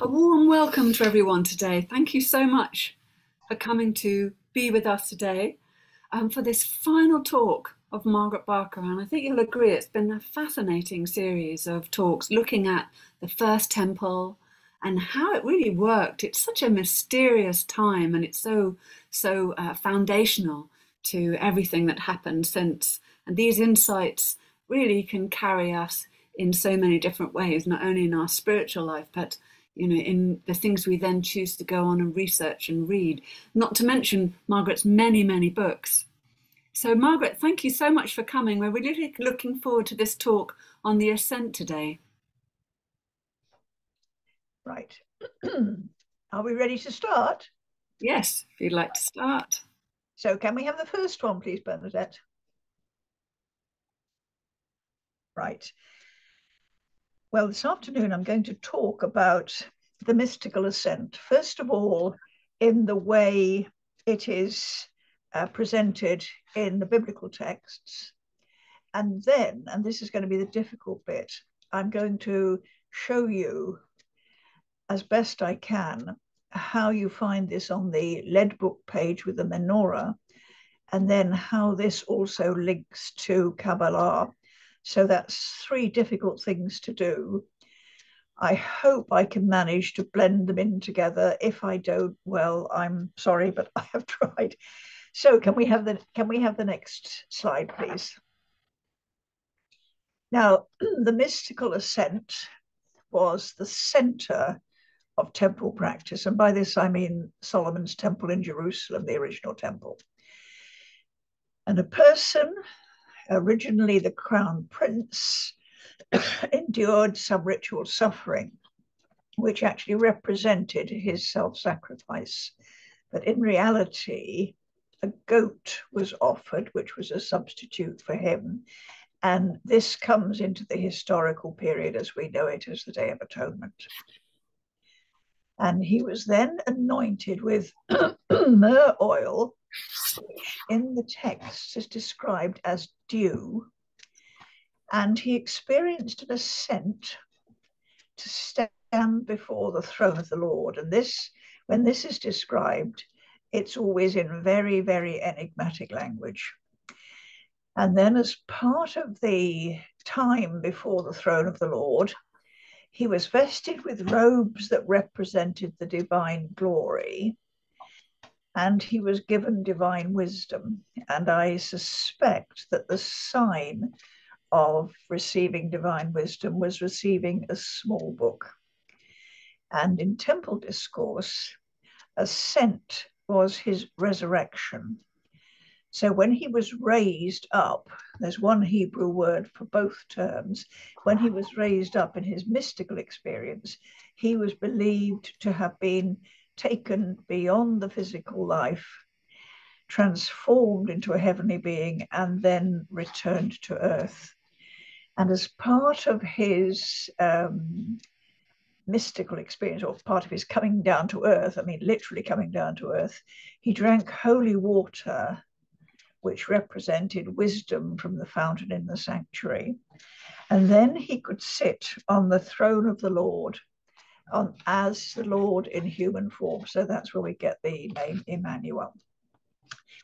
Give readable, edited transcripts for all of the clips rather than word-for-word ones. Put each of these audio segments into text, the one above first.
A warm welcome to everyone today. Thank you so much for coming to be with us today for this final talk of Margaret Barker. And I think you'll agree it's been a fascinating series of talks looking at the first temple and how it really worked. It's such a mysterious time and it's so foundational to everything that happened since. And these insights really can carry us in so many different ways, not only in our spiritual life, but in the things we then choose to go on and research and read, not to mention Margaret's many, many books. So, Margaret, thank you so much for coming. We're really looking forward to this talk on the Ascent today. Right. Are we ready to start? Yes, if you'd like to start. So can we have the first one, please, Bernadette? Right. Well, this afternoon I'm going to talk about the mystical ascent. First of all, in the way it is presented in the biblical texts. And then, and this is going to be the difficult bit, I'm going to show you as best I can how you find this on the lead book page with the menorah, and then how this also links to Kabbalah. So that's three difficult things to do. I hope I can manage to blend them in together. If I don't, well, I'm sorry, but I have tried. So can we have the next slide, please? Now, the mystical ascent was the center of temple practice. And by this, I mean Solomon's temple in Jerusalem, the original temple. And a person, originally the crown prince, endured some ritual suffering, which actually represented his self-sacrifice. But in reality, a goat was offered, which was a substitute for him. And this comes into the historical period as we know it as the Day of Atonement. And he was then anointed with myrrh oil, which in the text is described as dew. And he experienced an ascent to stand before the throne of the Lord. And this, when this is described, it's always in very, very enigmatic language. And then as part of the time before the throne of the Lord, he was vested with robes that represented the divine glory, and he was given divine wisdom. And I suspect that the sign of receiving divine wisdom was receiving a small book. And in temple discourse, ascent was his resurrection. So when he was raised up, there's one Hebrew word for both terms. When he was raised up in his mystical experience, he was believed to have been taken beyond the physical life, transformed into a heavenly being, and then returned to earth. And as part of his mystical experience, or part of his coming down to earth, I mean, literally coming down to earth, he drank holy water, which represented wisdom from the fountain in the sanctuary. And then he could sit on the throne of the Lord as the Lord in human form. So that's where we get the name Emmanuel.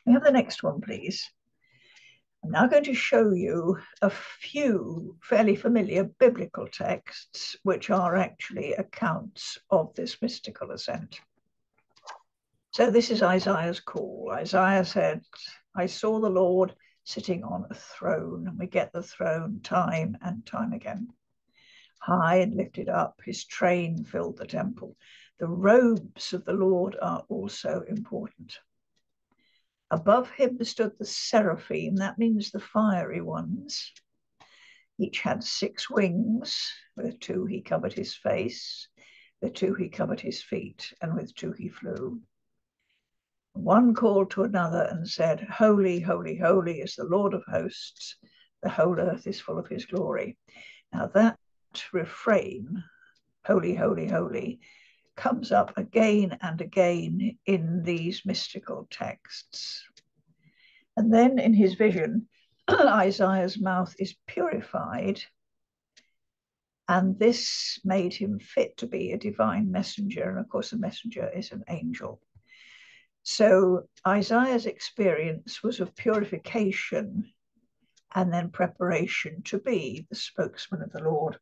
We have the next one, please. I'm now going to show you a few fairly familiar biblical texts, which are actually accounts of this mystical ascent. So this is Isaiah's call. Isaiah said, I saw the Lord sitting on a throne, and we get the throne time and time again. High and lifted up, his train filled the temple. The robes of the Lord are also important. Above him stood the seraphim, that means the fiery ones. Each had 6 wings, with 2 he covered his face, with 2 he covered his feet, and with 2 he flew. One called to another and said, Holy, holy, holy is the Lord of hosts. The whole earth is full of his glory. Now that refrain, holy, holy, holy, comes up again and again in these mystical texts. And then in his vision, Isaiah's mouth is purified, And this made him fit to be a divine messenger. And of course, a messenger is an angel. So Isaiah's experience was of purification and then preparation to be the spokesman of the Lord.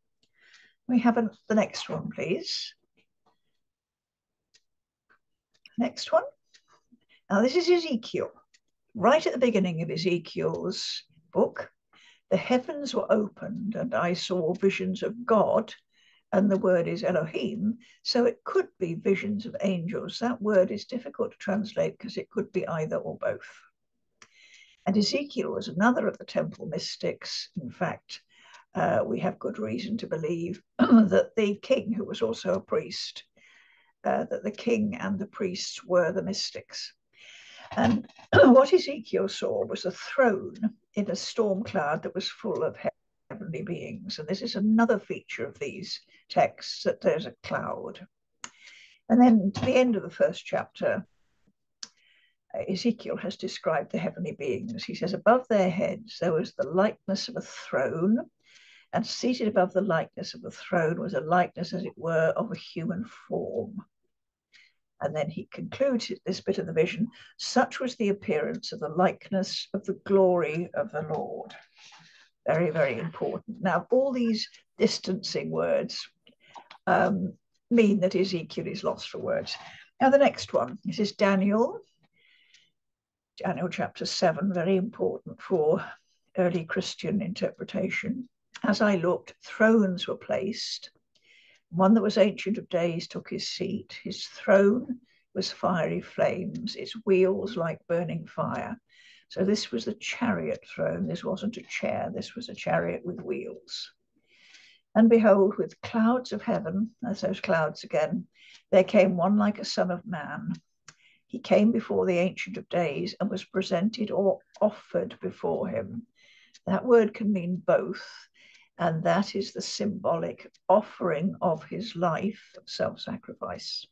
We have the next one, please. Next one. Now, this is Ezekiel. Right at the beginning of Ezekiel's book, the heavens were opened and I saw visions of God, and the word is Elohim, so it could be visions of angels. That word is difficult to translate because it could be either or both. And Ezekiel was another of the temple mystics. In fact, we have good reason to believe that the king, who was also a priest, that the king and the priests were the mystics. And what Ezekiel saw was a throne in a storm cloud that was full of heavenly beings. And this is another feature of these texts, that there's a cloud. And then to the end of the first chapter, Ezekiel has described the heavenly beings. He says, above their heads there was the likeness of a throne, and seated above the likeness of the throne was a likeness, as it were, of a human form. And then he concludes this bit of the vision, such was the appearance of the likeness of the glory of the Lord. Very, very important. Now, all these distancing words mean that Ezekiel is lost for words. Now, the next one, this is Daniel chapter 7, very important for early Christian interpretation. As I looked, thrones were placed. One that was Ancient of Days took his seat. His throne was fiery flames, its wheels like burning fire. So this was the chariot throne. This wasn't a chair. This was a chariot with wheels. And behold, with clouds of heaven, as those clouds again, there came one like a son of man. He came before the Ancient of Days and was presented or offered before him. That word can mean both. And that is the symbolic offering of his life, self-sacrifice.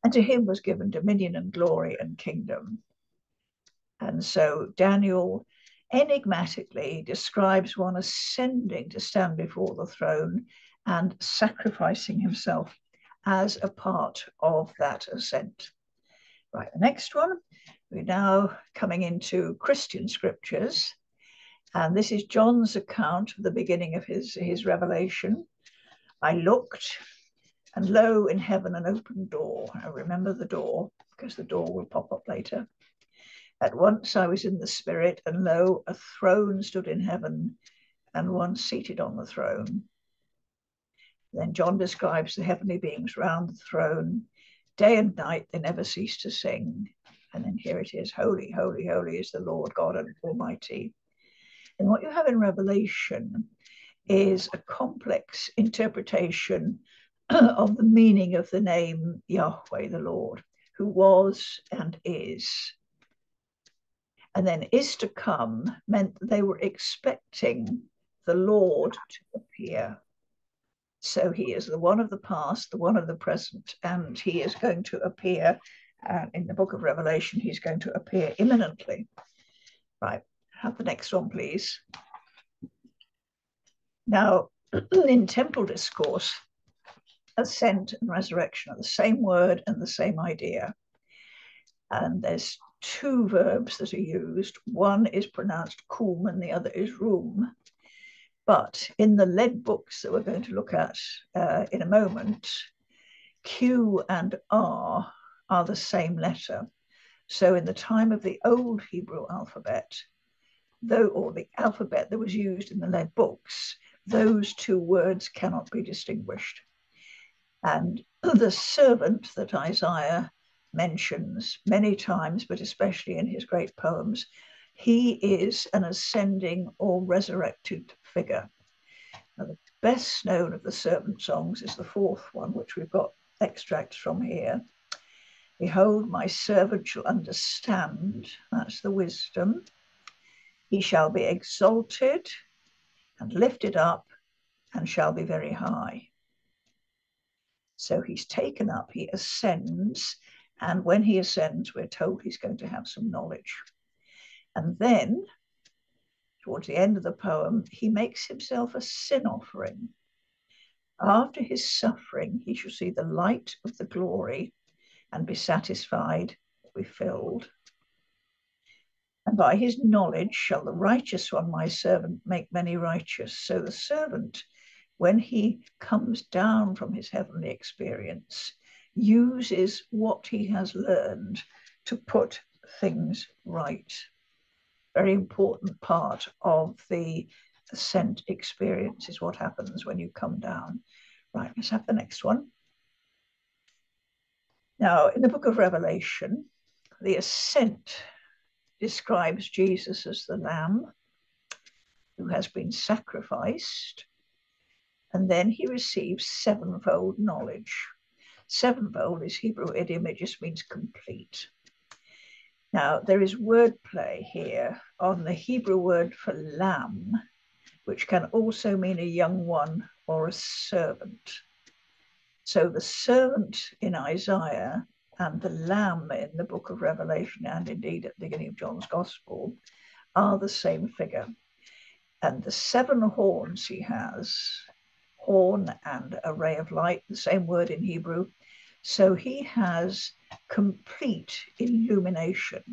And to him was given dominion and glory and kingdom. And so Daniel enigmatically describes one ascending to stand before the throne and sacrificing himself as a part of that ascent. Right, the next one, we're now coming into Christian scriptures. And this is John's account of the beginning of his revelation. I looked, and lo, in heaven an open door. I remember the door, because the door will pop up later. At once I was in the spirit, and lo, a throne stood in heaven, and one seated on the throne. Then John describes the heavenly beings round the throne. Day and night they never cease to sing. And then here it is, holy, holy, holy is the Lord God Almighty. And what you have in Revelation is a complex interpretation of the meaning of the name Yahweh, the Lord, who was and is. And then is to come meant that they were expecting the Lord to appear. So he is the one of the past, the one of the present, and he is going to appear. In the book of Revelation, he's going to appear imminently. Right, have the next one, please. Now, in temple discourse, ascent and resurrection are the same word and the same idea. And there's two verbs that are used. One is pronounced kum and the other is rum. But in the lead books that we're going to look at in a moment, Q and R are the same letter. So in the time of the old Hebrew alphabet, or the alphabet that was used in the lead books, those two words cannot be distinguished. And the servant that Isaiah mentions many times, but especially in his great poems, he is an ascending or resurrected figure. Now, the best known of the servant songs is the fourth one, which we've got extracts from here. Behold, my servant shall understand, that's the wisdom. He shall be exalted and lifted up and shall be very high. So he's taken up, he ascends, and when he ascends, we're told he's going to have some knowledge. And then, towards the end of the poem, he makes himself a sin offering. After his suffering, he shall see the light of the glory and be satisfied, be filled. And by his knowledge shall the righteous one, my servant, make many righteous. So the servant, when he comes down from his heavenly experience, uses what he has learned to put things right. Very important part of the ascent experience is what happens when you come down. Right, let's have the next one. Now, in the book of Revelation, the ascent describes Jesus as the Lamb who has been sacrificed, and then he receives sevenfold knowledge. Sevenfold is Hebrew idiom, it just means complete. Now, there is wordplay here on the Hebrew word for lamb, which can also mean a young one or a servant. So the servant in Isaiah and the lamb in the book of Revelation, and indeed at the beginning of John's Gospel, are the same figure. And the 7 horns he has, horn and a ray of light, the same word in Hebrew. So he has complete illumination.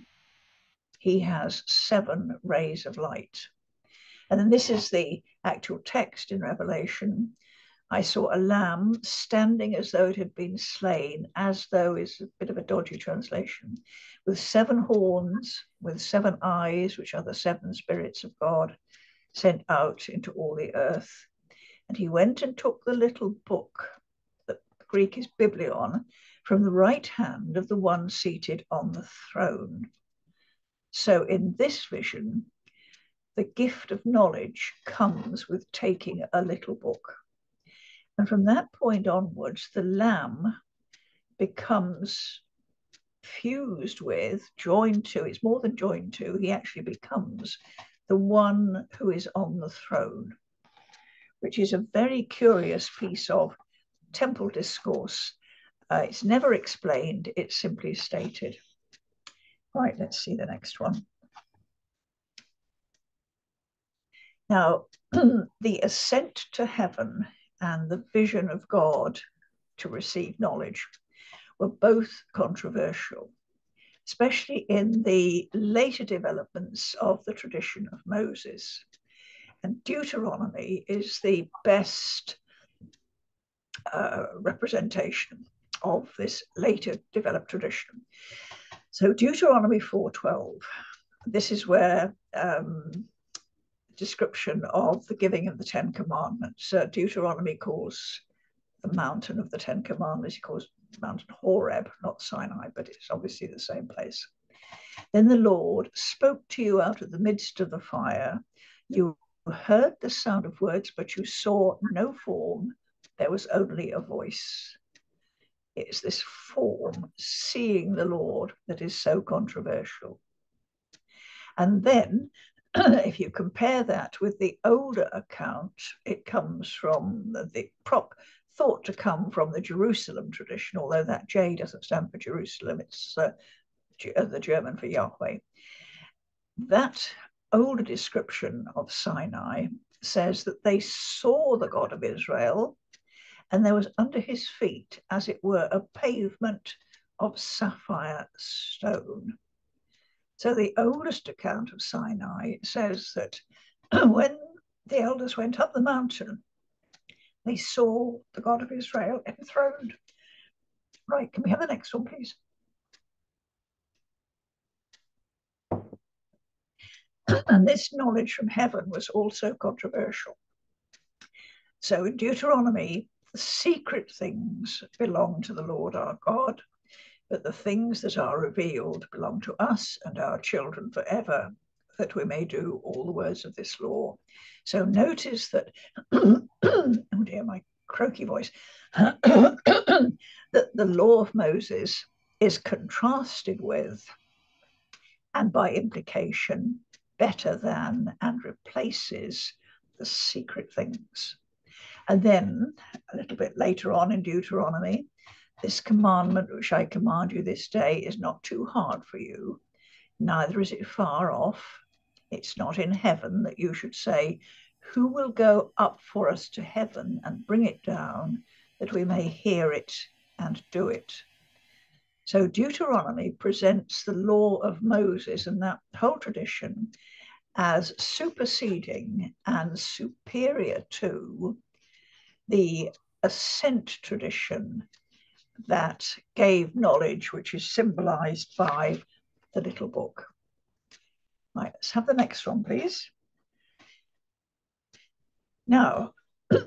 He has 7 rays of light. And then this is the actual text in Revelation. I saw a lamb standing as though it had been slain, as though is a bit of a dodgy translation, with 7 horns, with 7 eyes, which are the 7 spirits of God, sent out into all the earth. And he went and took the little book, that the Greek is biblion, from the right hand of the one seated on the throne. So in this vision, the gift of knowledge comes with taking a little book. And from that point onwards, the Lamb becomes fused with, joined to, it's more than joined to, he actually becomes the one who is on the throne, which is a very curious piece of temple discourse. It's never explained, it's simply stated. Right, let's see the next one. Now, the ascent to heaven and the vision of God to receive knowledge were both controversial, especially in the later developments of the tradition of Moses. And Deuteronomy is the best representation of this later developed tradition. So Deuteronomy 4:12, this is where description of the giving of the 10 Commandments. Deuteronomy calls the mountain of the 10 Commandments, he calls Mountain Horeb, not Sinai, but it's obviously the same place. Then the Lord spoke to you out of the midst of the fire. You heard the sound of words, but you saw no form. There was only a voice. It's this form, seeing the Lord, that is so controversial. And then if you compare that with the older account, it comes from the thought to come from the Jerusalem tradition, although that J doesn't stand for Jerusalem, it's the German for Yahweh. That older description of Sinai says that they saw the God of Israel, and there was under his feet, as it were, a pavement of sapphire stone. So the oldest account of Sinai says that when the elders went up the mountain, they saw the God of Israel enthroned. Right, can we have the next one, please? And this knowledge from heaven was also controversial. So in Deuteronomy, the secret things belong to the Lord our God, but the things that are revealed belong to us and our children forever, that we may do all the words of this law. So notice that, oh dear, my croaky voice, that the law of Moses is contrasted with, and by implication, better than, and replaces the secret things. And then a little bit later on in Deuteronomy, this commandment which I command you this day is not too hard for you, neither is it far off. It's not in heaven, that you should say, Who will go up for us to heaven and bring it down, that we may hear it and do it? So Deuteronomy presents the law of Moses and that whole tradition as superseding and superior to the ascent tradition that gave knowledge, which is symbolized by the little book. Right, let's have the next one, please. Now,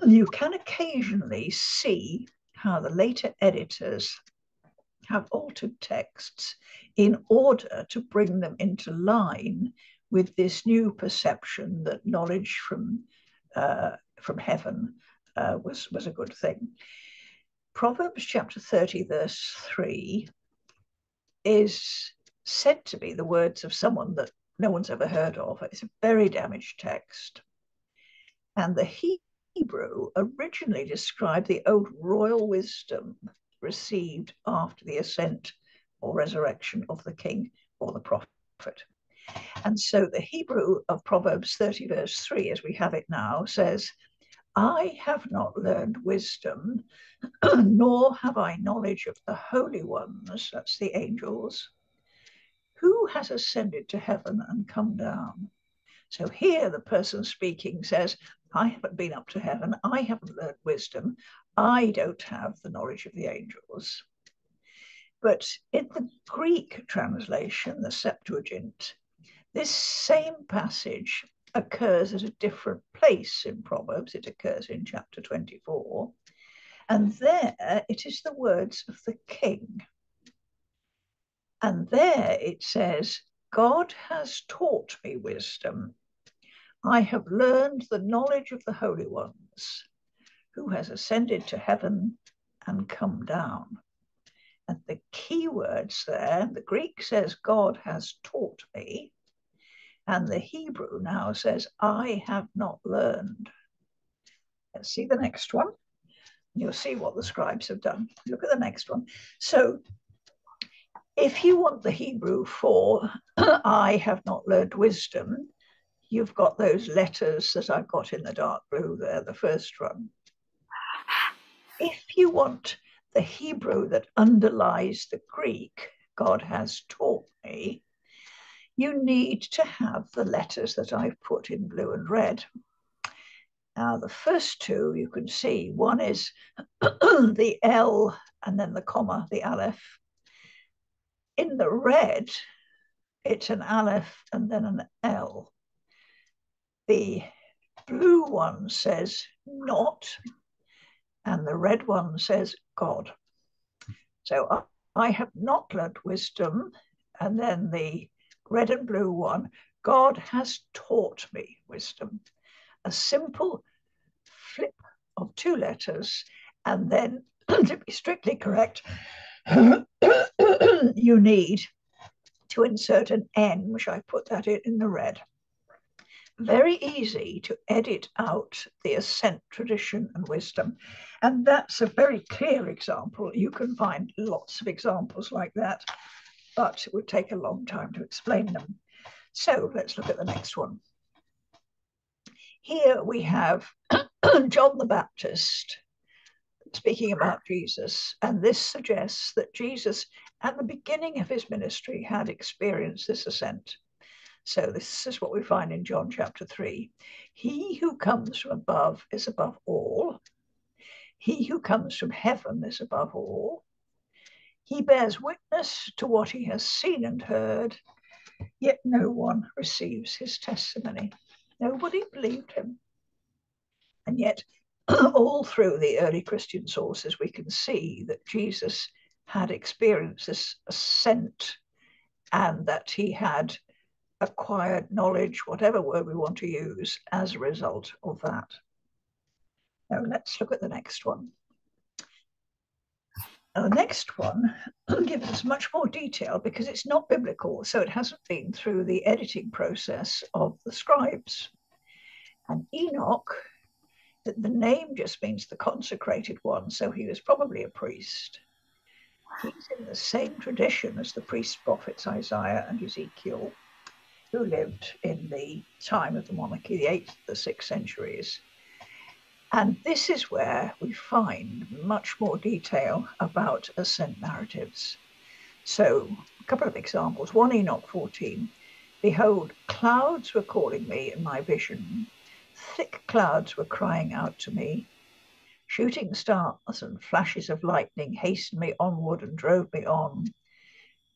you can occasionally see how the later editors have altered texts in order to bring them into line with this new perception that knowledge from heaven was a good thing. Proverbs chapter 30, verse 3 is said to be the words of someone that no one's ever heard of. It's a very damaged text. And the Hebrew originally described the old royal wisdom received after the ascent or resurrection of the king or the prophet. And so the Hebrew of Proverbs 30, verse 3, as we have it now, says, I have not learned wisdom, nor have I knowledge of the holy ones, that's the angels. Who has ascended to heaven and come down? So here the person speaking says, I haven't been up to heaven, I haven't learned wisdom, I don't have the knowledge of the angels. But in the Greek translation, the Septuagint, this same passage occurs at a different place in Proverbs. It occurs in chapter 24. And there it is the words of the king. And there it says, God has taught me wisdom. I have learned the knowledge of the holy ones, who has ascended to heaven and come down. And the key words there, the Greek says, God has taught me. And the Hebrew now says, I have not learned. Let's see the next one. You'll see what the scribes have done. Look at the next one. So if you want the Hebrew for I have not learned wisdom, you've got those letters that I've got in the dark blue there, the first one. If you want the Hebrew that underlies the Greek, God has taught me, you need to have the letters that I've put in blue and red. Now, the first two you can see, one is the L and then the comma, the Aleph. In the red, it's an Aleph and then an L. The blue one says not, and the red one says God. So I have not learned wisdom, and then the red and blue one, God has taught me wisdom. A simple flip of two letters, and then to be strictly correct, you need to insert an N, which I put that in the red. Very easy to edit out the ascent tradition and wisdom. And that's a very clear example. You can find lots of examples like that, but it would take a long time to explain them. So let's look at the next one. Here we have John the Baptist speaking about Jesus, and this suggests that Jesus, at the beginning of his ministry, had experienced this ascent. So this is what we find in John chapter 3. He who comes from above is above all. He who comes from heaven is above all. He bears witness to what he has seen and heard, yet no one receives his testimony. Nobody believed him. And yet, all through the early Christian sources, we can see that Jesus had experienced this ascent and that he had acquired knowledge, whatever word we want to use, as a result of that. Now, let's look at the next one. Now, the next one gives us much more detail because it's not biblical, so it hasn't been through the editing process of the scribes. And Enoch, the name just means the consecrated one, so he was probably a priest. He's in the same tradition as the priest prophets Isaiah and Ezekiel. who lived in the time of the monarchy, the 8th, the 6th centuries. And this is where we find much more detail about ascent narratives. So a couple of examples. 1 Enoch 14, behold, clouds were calling me in my vision. Thick clouds were crying out to me. Shooting stars and flashes of lightning hastened me onward and drove me on.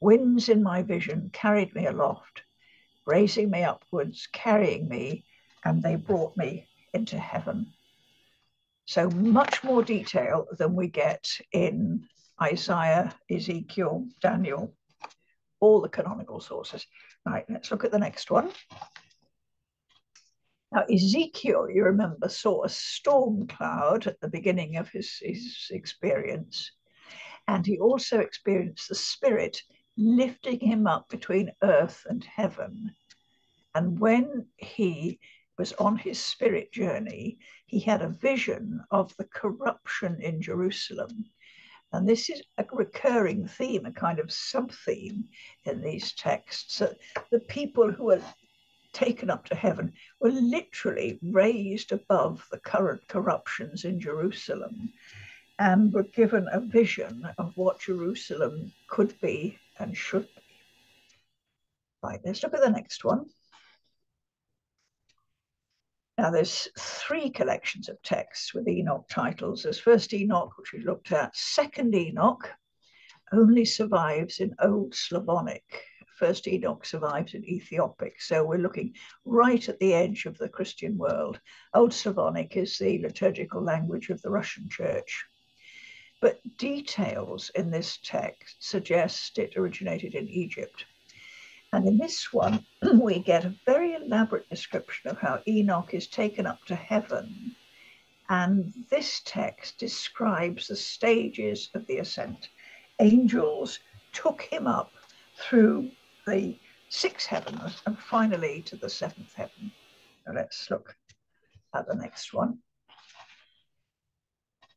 Winds in my vision carried me aloft, raising me upwards, carrying me, and they brought me into heaven. So much more detail than we get in Isaiah, Ezekiel, Daniel, all the canonical sources. Right, let's look at the next one. Now, Ezekiel, you remember, saw a storm cloud at the beginning of his experience. And he also experienced the Spirit lifting him up between earth and heaven. And when he was on his spirit journey, he had a vision of the corruption in Jerusalem. And this is a recurring theme, a kind of sub-theme in these texts, that the people who were taken up to heaven were literally raised above the current corruptions in Jerusalem and were given a vision of what Jerusalem could be and should be. Right, let's look at the next one. Now, there's 3 collections of texts with Enoch titles. There's First Enoch, which we looked at. Second Enoch only survives in Old Slavonic. First Enoch survives in Ethiopic. So we're looking right at the edge of the Christian world. Old Slavonic is the liturgical language of the Russian Church. But details in this text suggest it originated in Egypt. And in this one, we get a very elaborate description of how Enoch is taken up to heaven. And this text describes the stages of the ascent. Angels took him up through the 6 heavens and finally to the 7th heaven. Now let's look at the next one.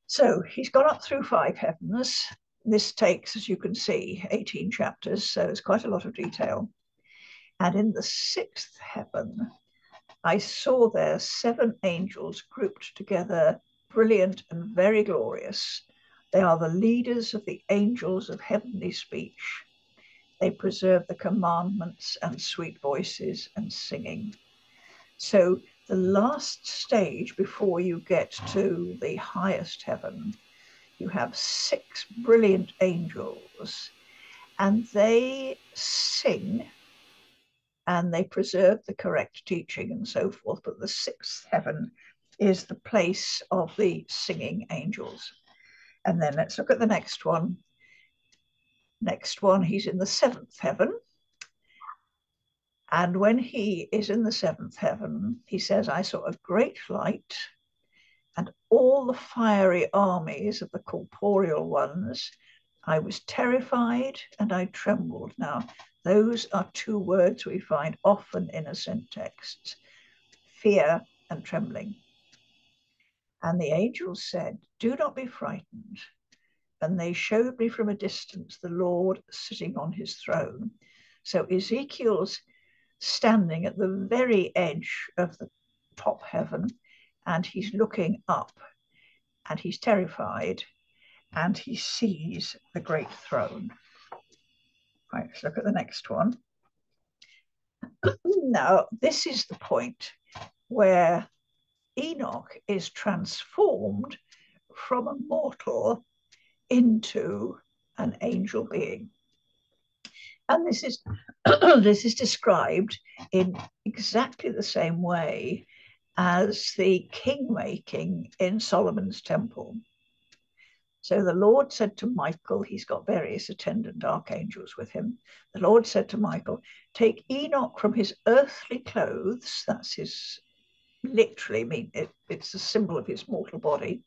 So he's gone up through 5 heavens. This takes, as you can see, 18 chapters, so it's quite a lot of detail. And in the 6th heaven, I saw there 7 angels grouped together, brilliant and very glorious. They are the leaders of the angels of heavenly speech. They preserve the commandments and sweet voices and singing. So the last stage before you get to the highest heaven, you have 6 brilliant angels, and they sing and they preserve the correct teaching and so forth. But the 6th heaven is the place of the singing angels. And then let's look at the next one. Next one, he's in the 7th heaven. And when he is in the 7th heaven, he says, I saw a great light, and all the fiery armies of the corporeal ones. I was terrified and I trembled. Now, those are 2 words we find often in ascent texts, fear and trembling. And the angels said, do not be frightened. And they showed me from a distance the Lord sitting on his throne. So Ezekiel's standing at the very edge of the top heaven, and he's looking up, and he's terrified, and he sees the great throne. Right, let's look at the next one. Now, this is the point where Enoch is transformed from a mortal into an angel being. And this is this is described in exactly the same way as the king making in Solomon's temple. So the Lord said to Michael, he's got various attendant archangels with him. The Lord said to Michael, take Enoch from his earthly clothes, that's his, literally, it's the symbol of his mortal body,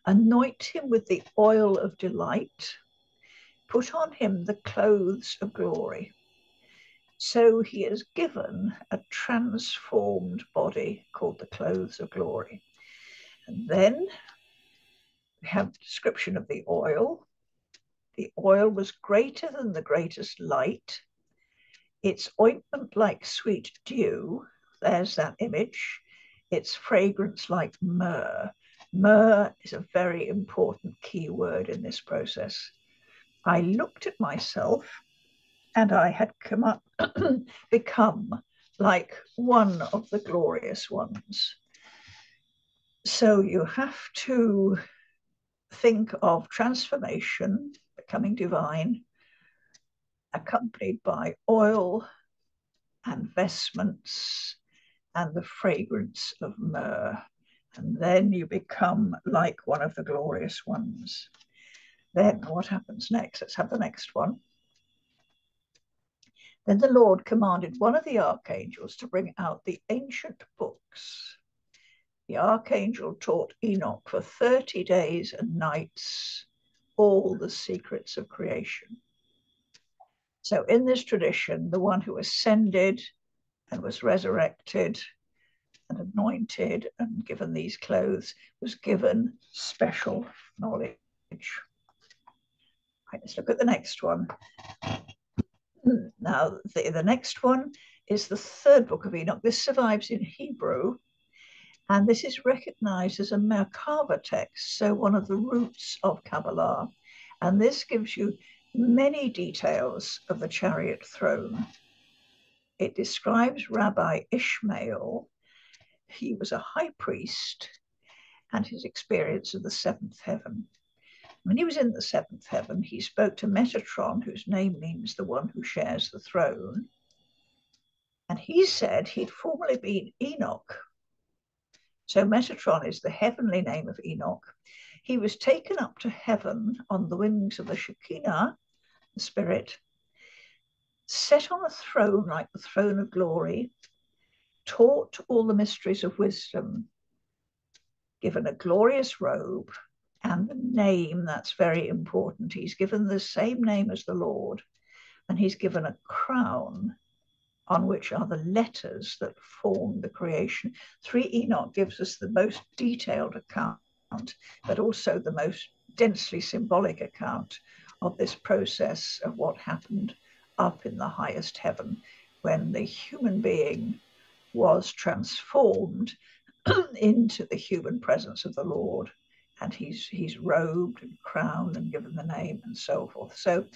anoint him with the oil of delight, put on him the clothes of glory. So he is given a transformed body called the clothes of glory. And then we have the description of the oil. The oil was greater than the greatest light. Its ointment like sweet dew, there's that image. Its fragrance like myrrh. Myrrh is a very important key word in this process. I looked at myself and I had become like one of the glorious ones. So you have to think of transformation, becoming divine, accompanied by oil and vestments and the fragrance of myrrh. And then you become like one of the glorious ones. Then what happens next? Let's have the next one. Then the Lord commanded one of the archangels to bring out the ancient books. The archangel taught Enoch for 30 days and nights all the secrets of creation. So in this tradition, the one who ascended and was resurrected and anointed and given these clothes was given special knowledge. Right, let's look at the next one. Now, the next one is the third book of Enoch. This survives in Hebrew, and this is recognized as a Merkava text, so one of the roots of Kabbalah. And this gives you many details of the chariot throne. It describes Rabbi Ishmael. He was a high priest, and his experience of the seventh heaven. When he was in the seventh heaven, he spoke to Metatron, whose name means the one who shares the throne. And he said he'd formerly been Enoch. So Metatron is the heavenly name of Enoch. He was taken up to heaven on the wings of the Shekinah, the spirit, set on a throne like the throne of glory, taught all the mysteries of wisdom, given a glorious robe, and the name, that's very important. He's given the same name as the Lord, and he's given a crown on which are the letters that form the creation. 3 Enoch gives us the most detailed account, but also the most densely symbolic account of this process of what happened up in the highest heaven when the human being was transformed into the human presence of the Lord. And he's robed and crowned and given the name and so forth. So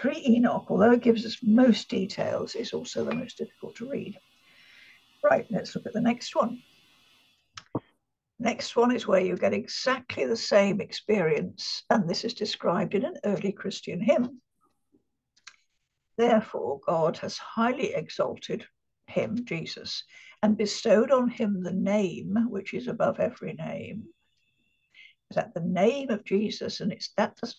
3 Enoch, although it gives us most details, is also the most difficult to read. Right, let's look at the next one. Next one is where you get exactly the same experience, and this is described in an early Christian hymn. Therefore, God has highly exalted him, Jesus, and bestowed on him the name which is above every name. That the name of Jesus, and that doesn't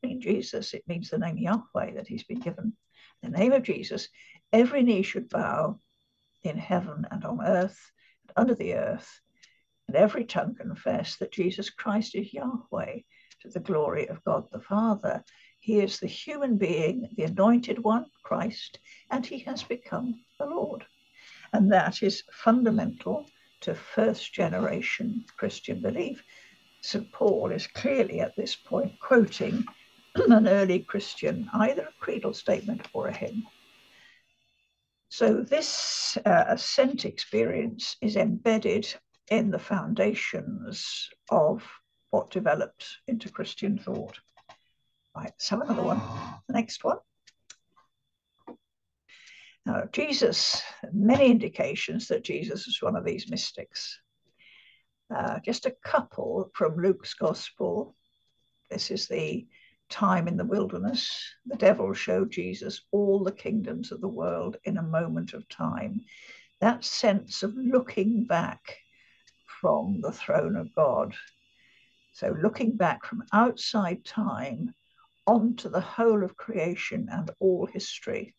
mean Jesus, it means the name Yahweh that he's been given. The name of Jesus, every knee should bow in heaven and on earth and under the earth, and every tongue confess that Jesus Christ is Yahweh, to the glory of God the Father. He is the human being, the anointed one, Christ, and he has become the Lord. And that is fundamental to first generation Christian belief. St. Paul is clearly at this point quoting an early Christian, either a creedal statement or a hymn. So this ascent experience is embedded in the foundations of what developed into Christian thought. Right, let's have another one. The next one. Now, Jesus, many indications that Jesus was one of these mystics. Just a couple from Luke's Gospel. This is the time in the wilderness. The devil showed Jesus all the kingdoms of the world in a moment of time. That sense of looking back from the throne of God. So looking back from outside time onto the whole of creation and all history.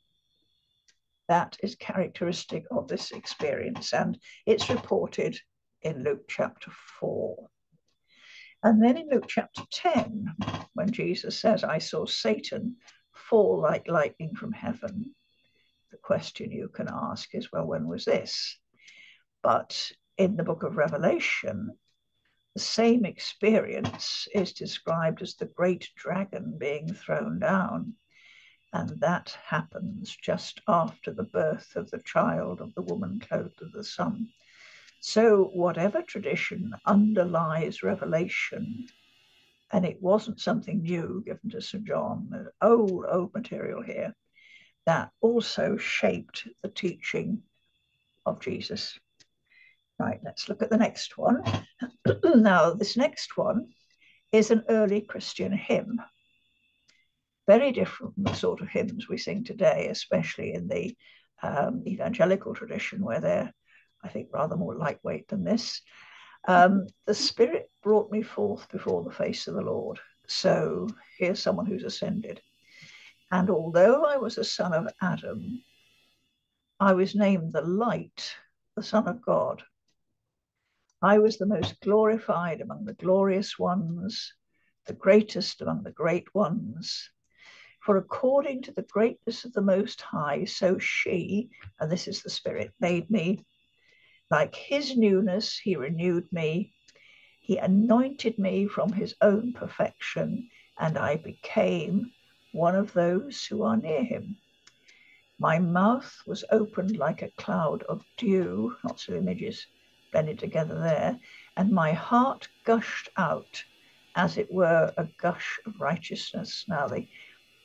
That is characteristic of this experience, and it's reported in Luke chapter 4. And then in Luke chapter 10, when Jesus says, I saw Satan fall like lightning from heaven, the question you can ask is, well, when was this? But in the book of Revelation, the same experience is described as the great dragon being thrown down. And that happens just after the birth of the child of the woman clothed with the sun. So whatever tradition underlies Revelation, and it wasn't something new given to St. John, old material here, that also shaped the teaching of Jesus. Right, let's look at the next one. Now, this next one is an early Christian hymn. Very different from the sort of hymns we sing today, especially in the evangelical tradition, where they're, I think, rather more lightweight than this. The Spirit brought me forth before the face of the Lord. So here's someone who's ascended. And although I was a son of Adam, I was named the light, the Son of God. I was the most glorified among the glorious ones, the greatest among the great ones. For according to the greatness of the Most High, so she, and this is the Spirit, made me. Like his newness, he renewed me. He anointed me from his own perfection, and I became one of those who are near him. My mouth was opened like a cloud of dew, lots of images blended together there, and my heart gushed out, as it were, a gush of righteousness. Now,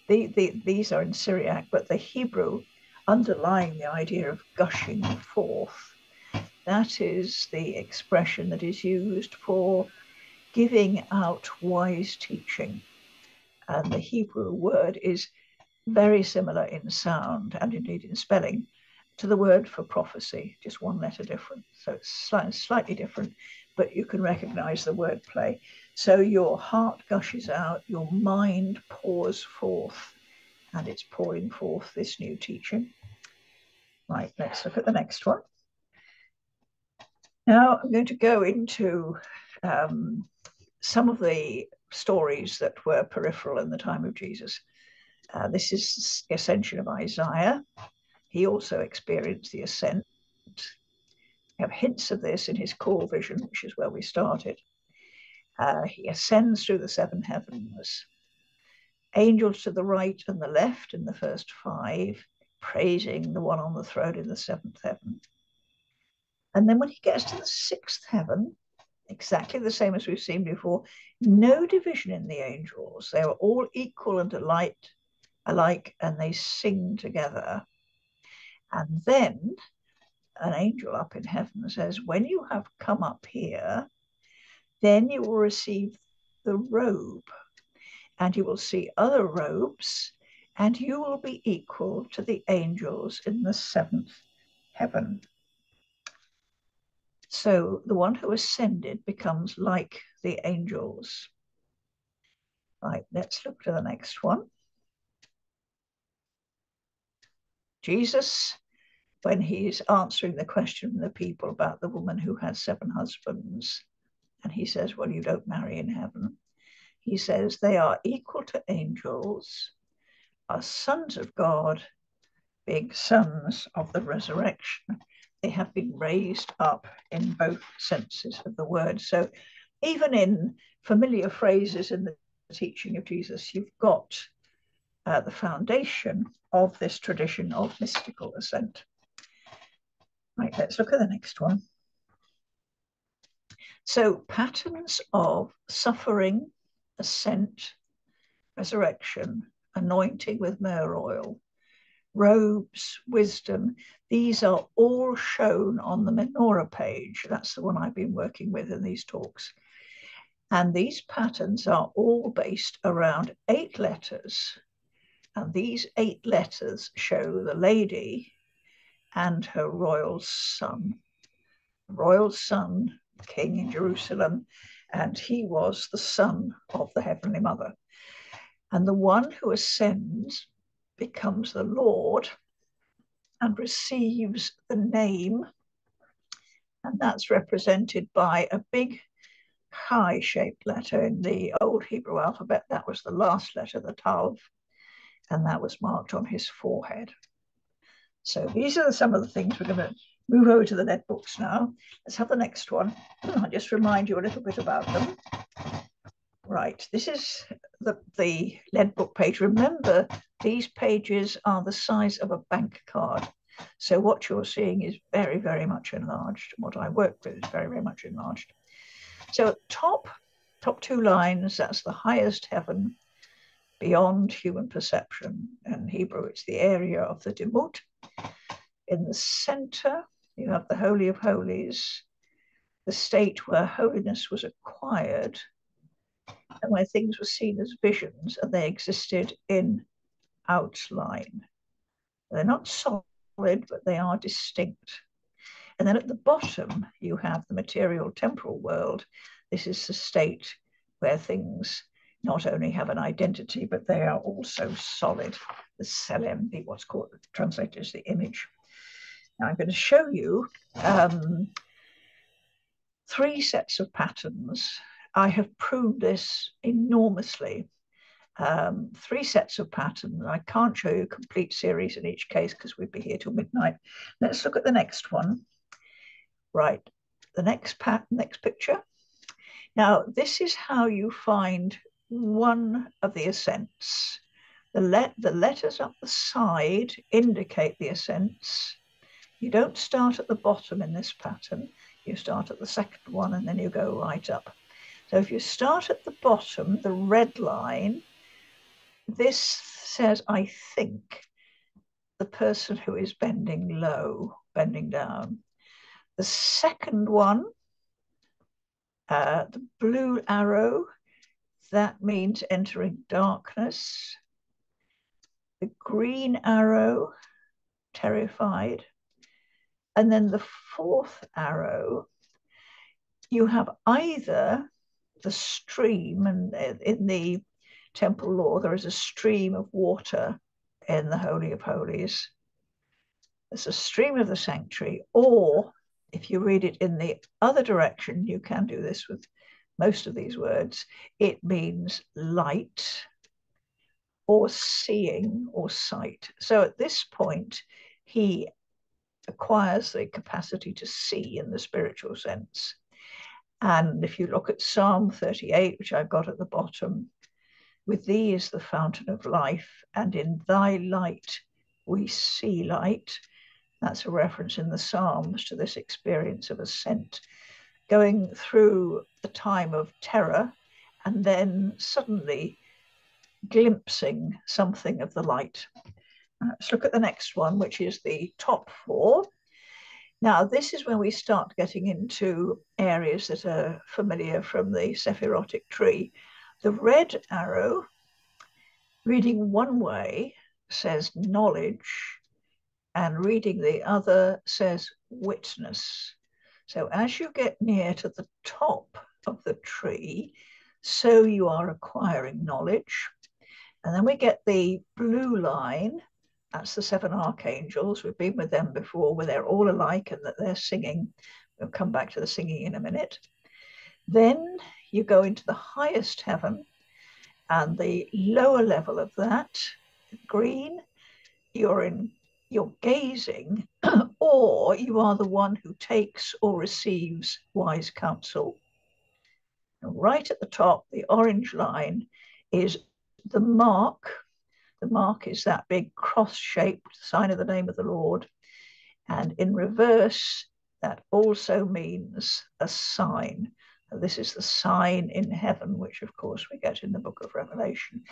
these are in Syriac, but the Hebrew underlying the idea of gushing forth, that is the expression that is used for giving out wise teaching. And the Hebrew word is very similar in sound and indeed in spelling to the word for prophecy, just one letter different. So it's slightly different, but you can recognize the word play. So your heart gushes out, your mind pours forth, and it's pouring forth this new teaching. Right, let's look at the next one. Now I'm going to go into some of the stories that were peripheral in the time of Jesus. This is the ascension of Isaiah. He also experienced the ascent. We have hints of this in his call vision, which is where we started. He ascends through the seven heavens. Angels to the right and the left in the first five, praising the one on the throne in the seventh heaven. And then when he gets to the sixth heaven, exactly the same as we've seen before, no division in the angels. They are all equal and alike, and they sing together. And then an angel up in heaven says, when you have come up here, then you will receive the robe, and you will see other robes, and you will be equal to the angels in the seventh heaven. So the one who ascended becomes like the angels. Right, let's look to the next one. Jesus, when he's answering the question from the people about the woman who had 7 husbands, and he says, well, you don't marry in heaven. He says they are equal to angels, are sons of God, being sons of the resurrection. They have been raised up in both senses of the word. So even in familiar phrases in the teaching of Jesus, you've got the foundation of this tradition of mystical ascent. Right, let's look at the next one. So patterns of suffering, ascent, resurrection, anointing with myrrh oil, robes, wisdom, these are all shown on the menorah page. That's the one I've been working with in these talks. And these patterns are all based around 8 letters. And these 8 letters show the lady and her royal son. Royal son, king in Jerusalem, and he was the son of the Heavenly Mother. And the one who ascends becomes the Lord and receives the name, and that's represented by a big high-shaped letter in the old Hebrew alphabet. That was the last letter, the Tav, and that was marked on his forehead. So these are some of the things we're going to move over to the lead books now. Let's have the next one. I'll just remind you a little bit about them. Right, this is the lead book page. Remember, these pages are the size of a bank card. So what you're seeing is very, very much enlarged. What I work with is very, very much enlarged. So top two lines, that's the highest heaven beyond human perception. In Hebrew, it's the area of the Demut. In the center, you have the Holy of Holies, the state where holiness was acquired and where things were seen as visions and they existed in outline. They're not solid, but they are distinct. And then at the bottom, you have the material temporal world. This is the state where things not only have an identity, but they are also solid. The selem, what's called translated as the image. Now I'm going to show you 3 sets of patterns. I have proved this enormously. 3 sets of patterns. I can't show you a complete series in each case because we'd be here till midnight. Let's look at the next one. Right, the next picture. Now, this is how you find one of the ascents. The letters up the side indicate the ascents. You don't start at the bottom in this pattern. You start at the second one and then you go right up. So if you start at the bottom, the red line, this says, I think, the person who is bending low, bending down. The second one, the blue arrow, that means entering darkness. The green arrow, terrified. And then the 4th arrow, you have either the stream, and in the temple law, there is a stream of water in the Holy of Holies. There's a stream of the sanctuary, or if you read it in the other direction, you can do this with most of these words, it means light or seeing or sight. So at this point, he acquires the capacity to see in the spiritual sense. And if you look at Psalm 38, which I've got at the bottom, with thee is the fountain of life, and in thy light we see light. That's a reference in the Psalms to this experience of ascent, going through the time of terror and then suddenly glimpsing something of the light. Let's look at the next one, which is the top 4. Now, this is when we start getting into areas that are familiar from the Sephirotic tree. The red arrow, reading one way, says knowledge, and reading the other says witness. So as you get near to the top of the tree, so you are acquiring knowledge. And then we get the blue line. That's the 7 archangels. We've been with them before, where they're all alike and that they're singing. We'll come back to the singing in a minute. Then you go into the highest heaven, and the lower level of that, green, you're gazing, or you are the one who takes or receives wise counsel. And right at the top, the orange line is the mark. The mark is that big cross-shaped sign of the name of the Lord. And in reverse, that also means a sign. This is the sign in heaven, which of course we get in the book of Revelation.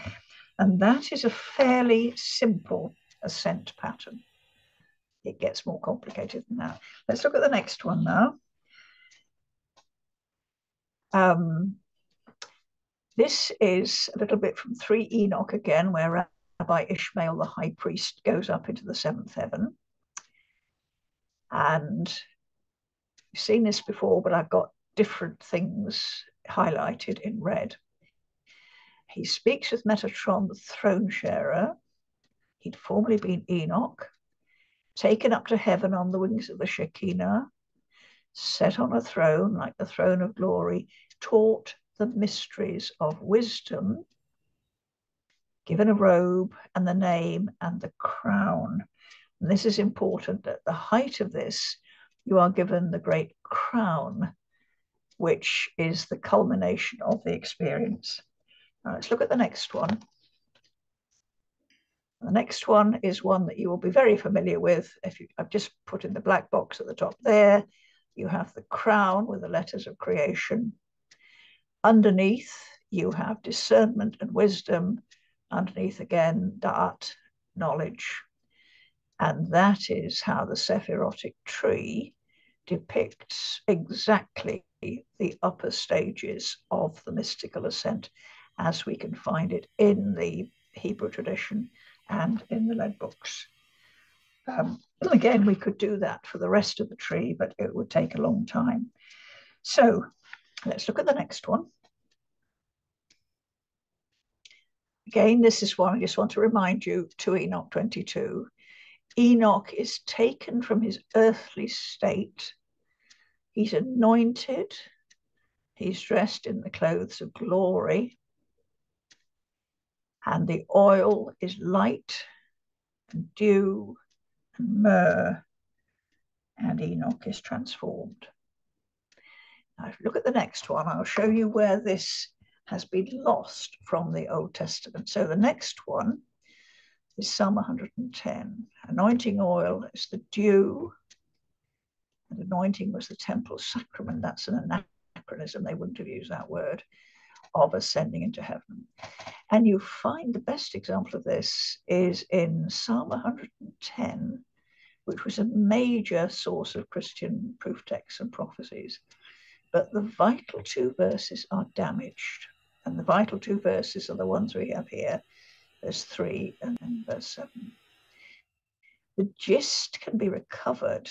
And that is a fairly simple ascent pattern. It gets more complicated than that. Let's look at the next one now. This is a little bit from 3 Enoch again, where Rabbi Ishmael, the high priest, goes up into the 7th heaven. And you've seen this before, but I've got different things highlighted in red. He speaks with Metatron, the throne sharer. He'd formerly been Enoch, taken up to heaven on the wings of the Shekinah, set on a throne like the throne of glory, taught the mysteries of wisdom, given a robe and the name and the crown. And this is important. At the height of this, you are given the great crown, which is the culmination of the experience. Now let's look at the next one. The next one is one that you will be very familiar with. I've just put in the black box at the top there. You have the crown with the letters of creation. Underneath, you have discernment and wisdom. Underneath again, da'at, knowledge. And that is how the Sephirotic tree depicts exactly the upper stages of the mystical ascent as we can find it in the Hebrew tradition and in the lead books. Again, we could do that for the rest of the tree, but it would take a long time. So let's look at the next one. Again, this is one I just want to remind you, 2 Enoch 22. Enoch is taken from his earthly state. He's anointed. He's dressed in the clothes of glory. And the oil is light and dew and myrrh, and Enoch is transformed. Now, if you look at the next one, I'll show you where this has been lost from the Old Testament. So the next one is Psalm 110. Anointing oil is the dew, and anointing was the temple sacrament. That's an anachronism. They wouldn't have used that word, of ascending into heaven. And you find the best example of this is in Psalm 110, which was a major source of Christian proof texts and prophecies. But the vital 2 verses are damaged. And the vital 2 verses are the ones we have here, verse 3 and then verse 7. The gist can be recovered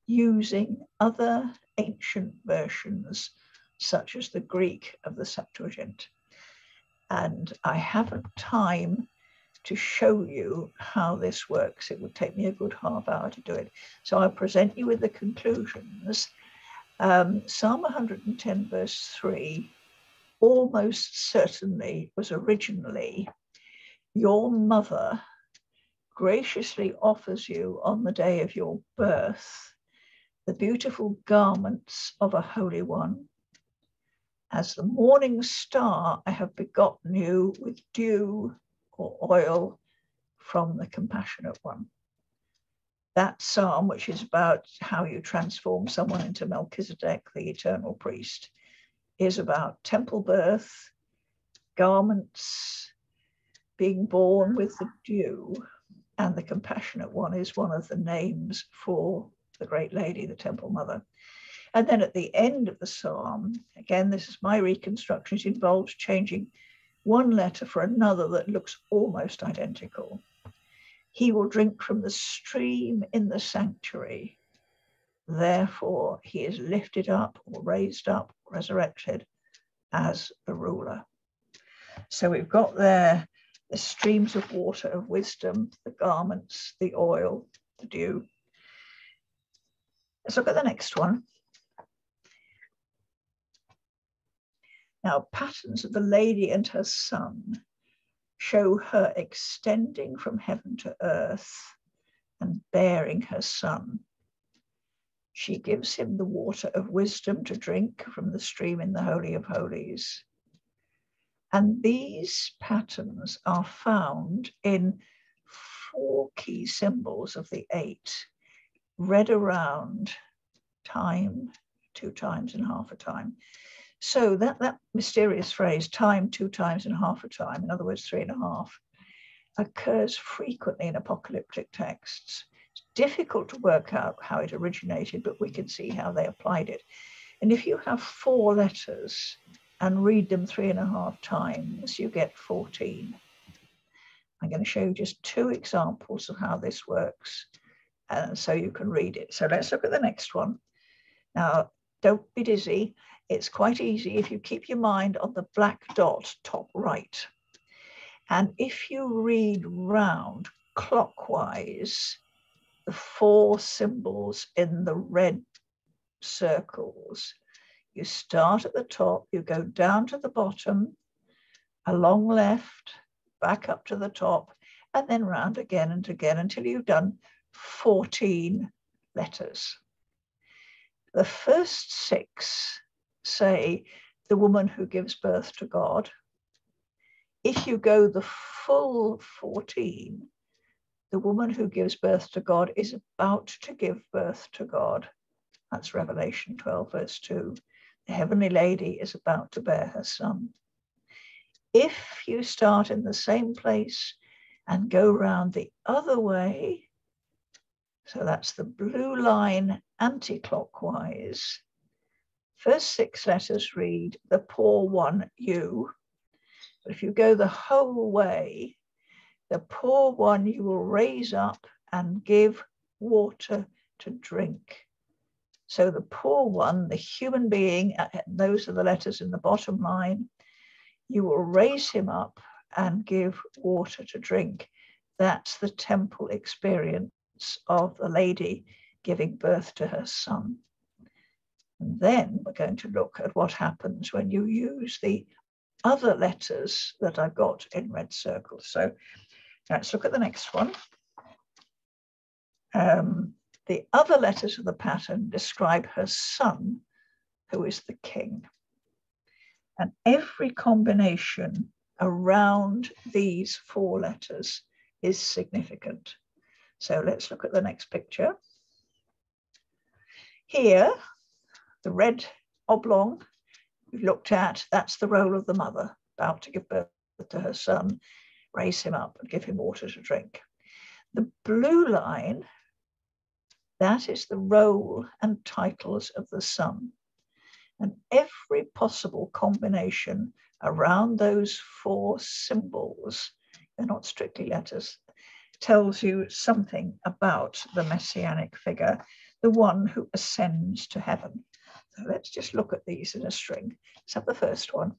using other ancient versions, such as the Greek of the Septuagint. And I haven't time to show you how this works. It would take me a good half hour to do it. So I'll present you with the conclusions. Psalm 110 verse 3 almost certainly was originally, your mother graciously offers you on the day of your birth the beautiful garments of a holy one. As the morning star, I have begotten you with dew or oil from the compassionate one. That psalm, which is about how you transform someone into Melchizedek, the eternal priest, is about temple birth, garments, being born with the dew, and the compassionate one is one of the names for the great lady, the temple mother. And then at the end of the psalm, again, this is my reconstruction, it involves changing one letter for another that looks almost identical. He will drink from the stream in the sanctuary. Therefore, he is lifted up or raised up, resurrected as the ruler. So we've got there the streams of water of wisdom, the garments, the oil, the dew. Let's look at the next one. Now, patterns of the lady and her son show her extending from heaven to earth and bearing her son. She gives him the water of wisdom to drink from the stream in the Holy of Holies. And these patterns are found in 4 key symbols of the 8, read around time, 2 times and half a time. So that mysterious phrase, time 2 times and half a time, in other words, 3.5, occurs frequently in apocalyptic texts. It's difficult to work out how it originated, but we can see how they applied it. And if you have 4 letters and read them 3.5 times, you get 14. I'm going to show you just 2 examples of how this works, so you can read it. So let's look at the next one. Now, don't be dizzy. It's quite easy if you keep your mind on the black dot top right. And if you read round clockwise, the 4 symbols in the red circles, you start at the top, you go down to the bottom, along left, back up to the top, and then round again and again until you've done 14 letters. The first 6 say the woman who gives birth to God. If you go the full 14, the woman who gives birth to God is about to give birth to God. That's Revelation 12, verse 2. The heavenly lady is about to bear her son. If you start in the same place and go round the other way, so that's the blue line anti-clockwise, first 6 letters read the poor one, you. But if you go the whole way, the poor one you will raise up and give water to drink. So the poor one, the human being, those are the letters in the bottom line, you will raise him up and give water to drink. That's the temple experience of the lady giving birth to her son. And then we're going to look at what happens when you use the other letters that I've got in red circles. So let's look at the next one. The other letters of the pattern describe her son, who is the king. And every combination around these 4 letters is significant. So let's look at the next picture. Here, the red oblong we've looked at, that's the role of the mother, about to give birth to her son, raise him up and give him water to drink. The blue line, that is the role and titles of the son. And every possible combination around those 4 symbols, they're not strictly letters, tells you something about the messianic figure, the one who ascends to heaven. So let's just look at these in a string. Let's have the first one.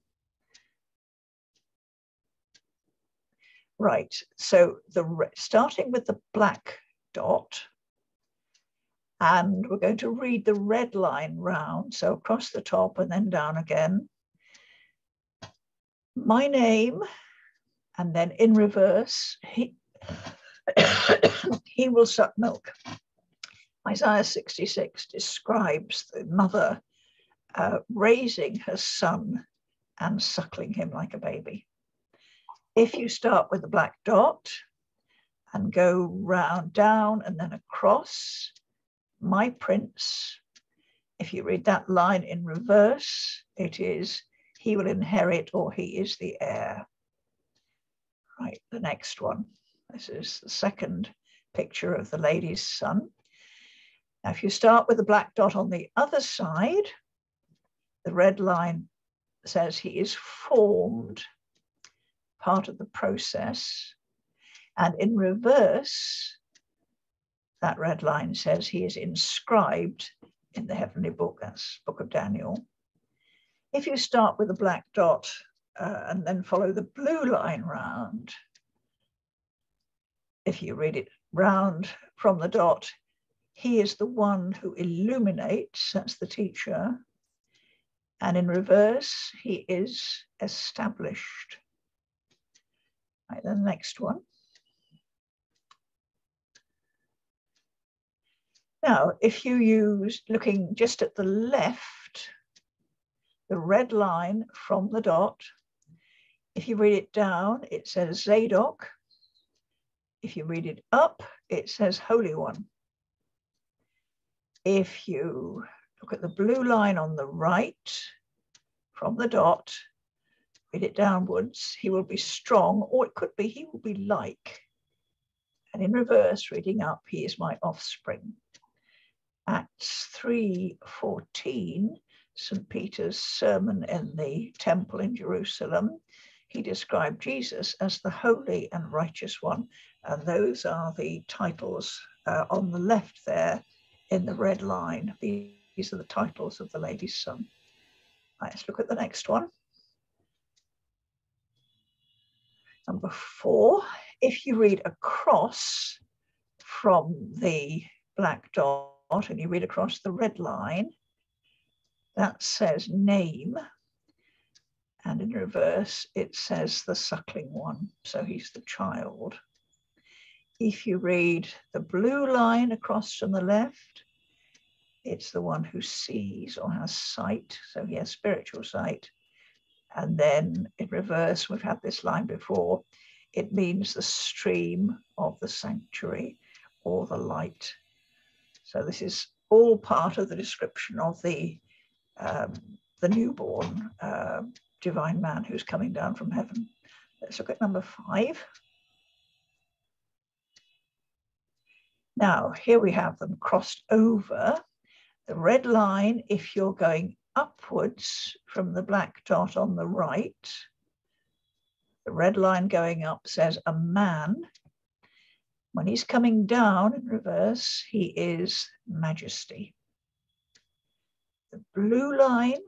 Right, so starting with the black dot, and we're going to read the red line round, so across the top and then down again. My name, and then in reverse, he will suck milk. Isaiah 66 describes the mother raising her son and suckling him like a baby. If you start with the black dot and go round, down, and then across, my prince, if you read that line in reverse, it is he will inherit, or he is the heir. Right, the next one. This is the second picture of the lady's son. Now, if you start with the black dot on the other side, the red line says he is formed, part of the process. And in reverse, that red line says he is inscribed in the heavenly book, that's Book of Daniel. If you start with the black dot and then follow the blue line round, if you read it round from the dot, he is the one who illuminates, that's the teacher. And in reverse, he is established. Right, then the next one. Now, if you use, looking just at the left, the red line from the dot, if you read it down, it says Zadok. If you read it up, it says Holy One. If you look at the blue line on the right from the dot, read it downwards, he will be strong, or it could be he will be like. And in reverse, reading up, he is my offspring. Acts 3:14, St. Peter's sermon in the temple in Jerusalem, he described Jesus as the holy and righteous one. And those are the titles on the left there in the red line. These are the titles of the lady's son. Let's look at the next one. Number 4, if you read across from the black dot and you read across the red line, that says name. And in reverse, it says the suckling one. So he's the child. If you read the blue line across from the left, it's the one who sees or has sight. So he has spiritual sight. And then in reverse, we've had this line before, it means the stream of the sanctuary or the light. So this is all part of the description of the newborn divine man who's coming down from heaven. Let's look at number 5. Now, here we have them crossed over. The red line, if you're going upwards from the black dot on the right, the red line going up says a man. When he's coming down in reverse, he is majesty. The blue line,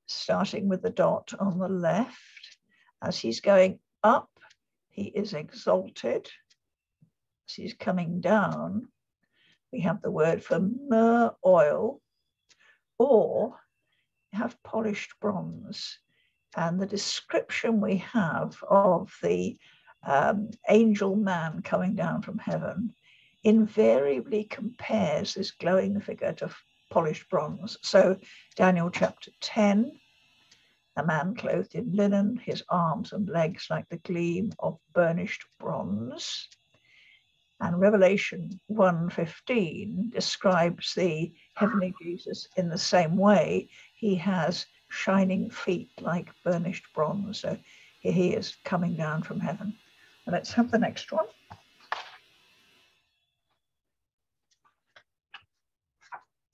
starting with the dot on the left, as he's going up, he is exalted. As he's coming down, we have the word for myrrh oil, or have polished bronze. And the description we have of the angel man coming down from heaven invariably compares this glowing figure to polished bronze. So Daniel chapter 10, a man clothed in linen, his arms and legs like the gleam of burnished bronze. And Revelation 1:15 describes the heavenly Jesus in the same way. He has shining feet like burnished bronze. So here he is coming down from heaven. And let's have the next one.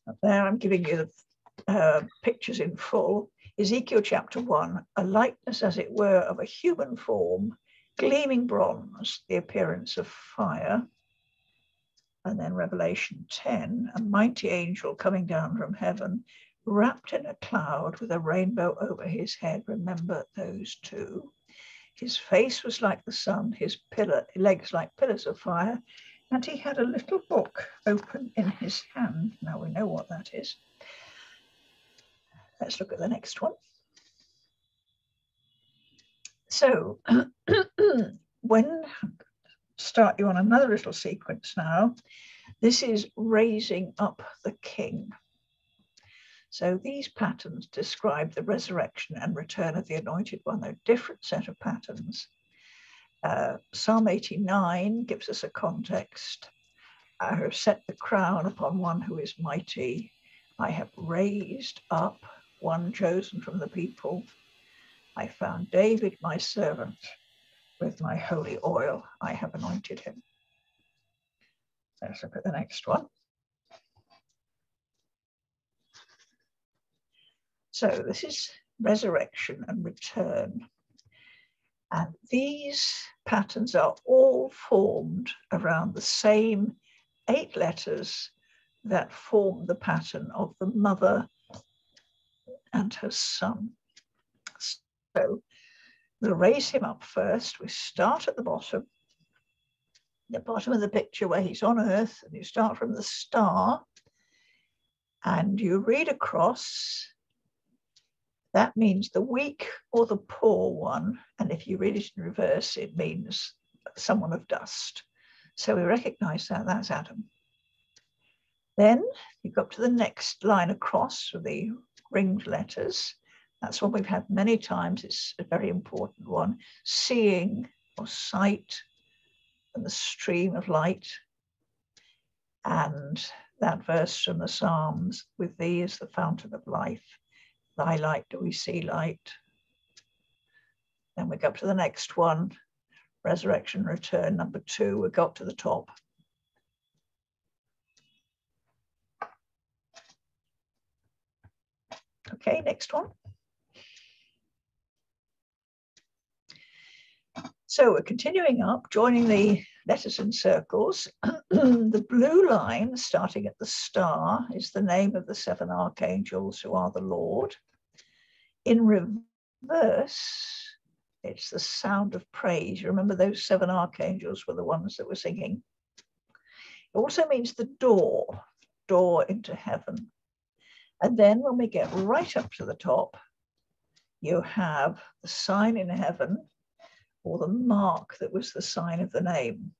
Up there, I'm giving you the pictures in full. Ezekiel chapter 1, a likeness as it were of a human form, gleaming bronze, the appearance of fire. And then Revelation 10, a mighty angel coming down from heaven, wrapped in a cloud with a rainbow over his head. Remember those two. His face was like the sun, his legs like pillars of fire, and he had a little book open in his hand. Now we know what that is. Let's look at the next one. So start you on another little sequence now. This is raising up the king. So these patterns describe the resurrection and return of the anointed one. They're a different set of patterns. Psalm 89 gives us a context. I have set the crown upon one who is mighty. I have raised up one chosen from the people. I found David, my servant. With my holy oil, I have anointed him. Let's look at the next one. So this is resurrection and return. And these patterns are all formed around the same 8 letters that form the pattern of the mother and her son. So we'll raise him up first. We start at the bottom of the picture where he's on earth, and you start from the star and you read across. That means the weak or the poor one. And if you read it in reverse, it means someone of dust. So we recognize that that's Adam. Then you go up to the next line across with the ringed letters. That's one we've had many times. It's a very important one. Seeing or sight and the stream of light. And that verse from the Psalms, with thee is the fountain of life. Thy light do we see light. Then we go up to the next one. Resurrection, return, number 2. We go up to the top. Okay, next one. So we're continuing up, joining the letters in circles. The blue line, starting at the star, is the name of the 7 archangels who are the Lord. In reverse, it's the sound of praise. You remember those 7 archangels were the ones that were singing. It also means the door into heaven. And then when we get right up to the top, you have the sign in heaven, or the mark that was the sign of the name.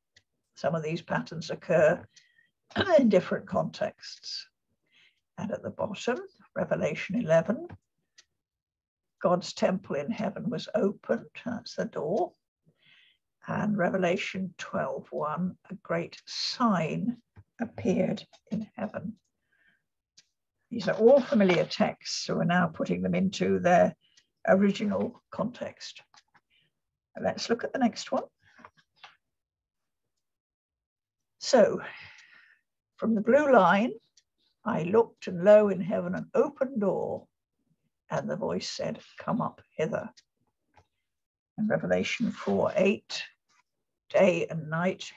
Some of these patterns occur in different contexts. And at the bottom, Revelation 11, God's temple in heaven was opened. That's the door. And Revelation 12:1, a great sign appeared in heaven. These are all familiar texts, so we're now putting them into their original context. Let's look at the next one. So, from the blue line, I looked, and lo, in heaven an open door, and the voice said, "Come up hither." In Revelation 4:8, day and night,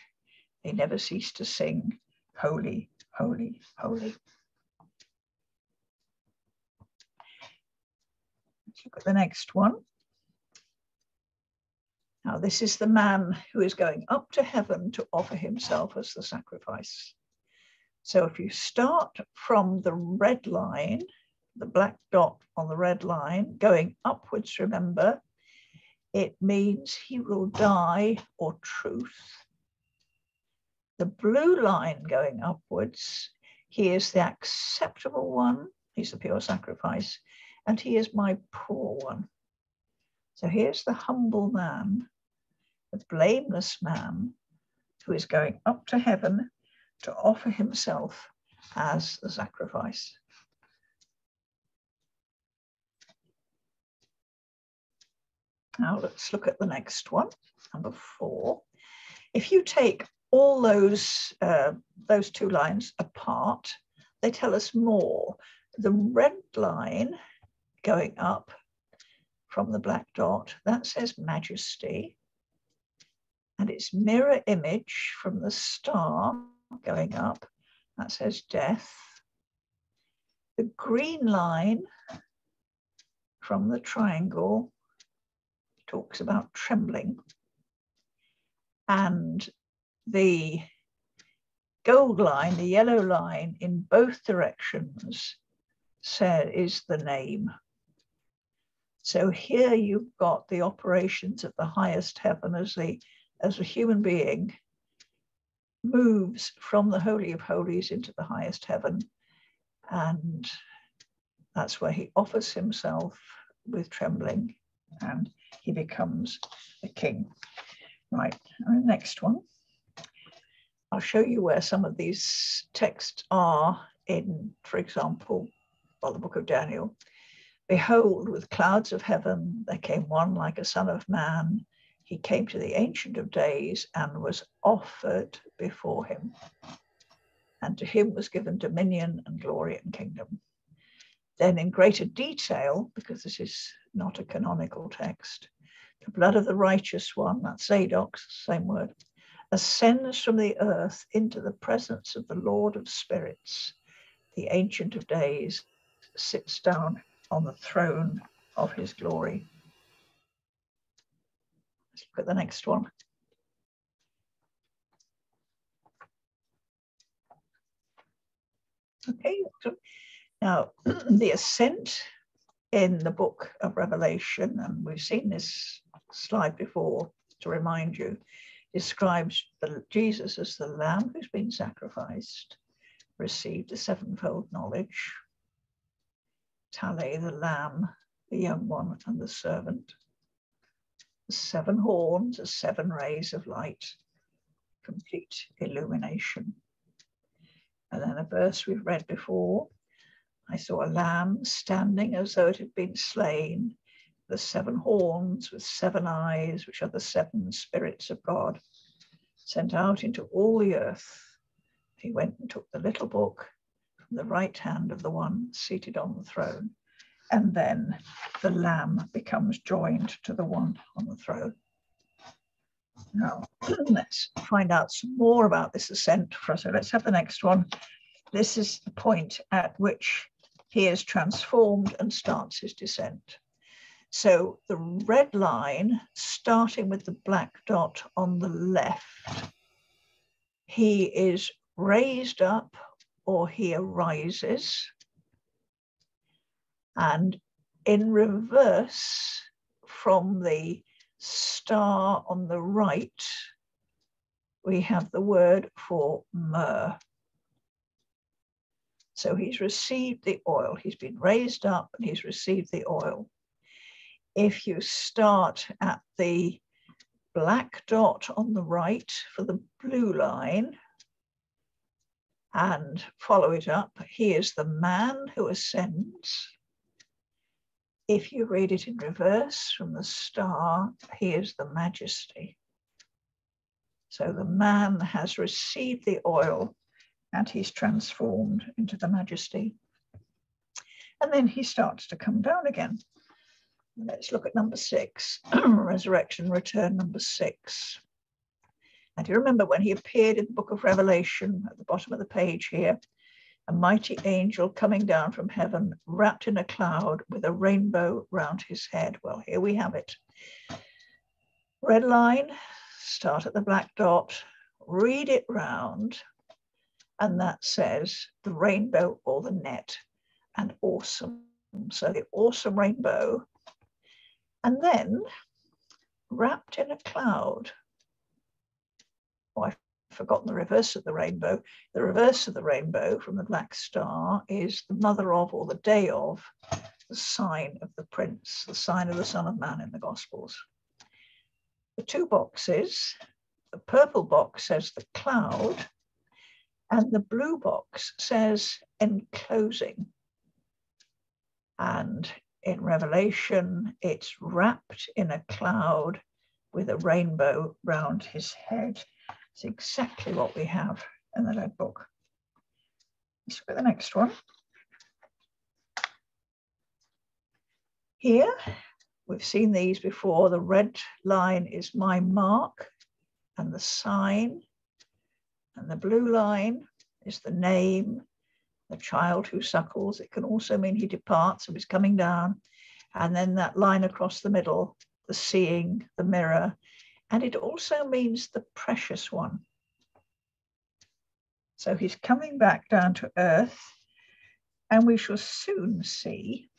they never cease to sing, "Holy, holy, holy." Let's look at the next one. Now, this is the man who is going up to heaven to offer himself as the sacrifice. So if you start from the red line, the black dot on the red line, going upwards, remember, it means he will die or truth. The blue line going upwards, he is the acceptable one, he's the pure sacrifice, and he is my poor one. So here's the humble man, the blameless man, who is going up to heaven to offer himself as the sacrifice. Now let's look at the next one, number 4. If you take all those two lines apart, they tell us more. The red line going up from the black dot, that says majesty, and its mirror image from the star going up, that says death. The green line from the triangle talks about trembling, and the gold line, the yellow line in both directions is the name. So here you've got the operations of the highest heaven as a human being moves from the Holy of Holies into the highest heaven, and that's where he offers himself with trembling, and he becomes the king. Right, and the next one. I'll show you where some of these texts are in, for example, the book of Daniel. Behold, with clouds of heaven, there came one like a son of man. He came to the Ancient of Days and was offered before him. And to him was given dominion and glory and kingdom. Then in greater detail, because this is not a canonical text, the blood of the righteous one, that's Zadok's, same word, ascends from the earth into the presence of the Lord of spirits. The Ancient of Days sits down on the throne of his glory. Let's look at the next one. Okay, now the ascent in the book of Revelation, and we've seen this slide before to remind you, describes Jesus as the Lamb who's been sacrificed, received a sevenfold knowledge, Tale, the Lamb, the young one, and the servant. The 7 horns are 7 rays of light, complete illumination. And then a verse we've read before, I saw a lamb standing as though it had been slain, the 7 horns with 7 eyes, which are the 7 spirits of God, sent out into all the earth. He went and took the little book from the right hand of the one seated on the throne, and then the lamb becomes joined to the one on the throne. Now, let's find out some more about this ascent. So let's have the next one. This is the point at which he is transformed and starts his descent. So the red line, starting with the black dot on the left, he is raised up, or he arises. And in reverse from the star on the right, we have the word for myrrh. So he's received the oil. He's been raised up and he's received the oil. If you start at the black dot on the right for the blue line and follow it up, he is the man who ascends. If you read it in reverse from the star, he is the majesty. So the man has received the oil and he's transformed into the majesty. And then he starts to come down again. Let's look at number 6, resurrection, return, number 6. And you remember when he appeared in the book of Revelation at the bottom of the page here, a mighty angel coming down from heaven, wrapped in a cloud with a rainbow round his head. Well, here we have it. Red line, start at the black dot, read it round, and that says the rainbow or the net, and awesome. So the awesome rainbow, and then wrapped in a cloud. Oh, I've forgotten the reverse of the rainbow. The reverse of the rainbow from the black star is the mother of, or the day of, the sign of the prince, the sign of the Son of Man in the Gospels. The 2 boxes, the purple box says the cloud, and the blue box says enclosing. And in Revelation, it's wrapped in a cloud with a rainbow round his head. It's exactly what we have in the Red Book. Let's look at the next one. Here, we've seen these before. The red line is my mark and the sign, and the blue line is the name, the child who suckles. It can also mean he departs, so he's coming down. And then that line across the middle, the seeing, the mirror. And it also means the precious one. So he's coming back down to earth, and we shall soon see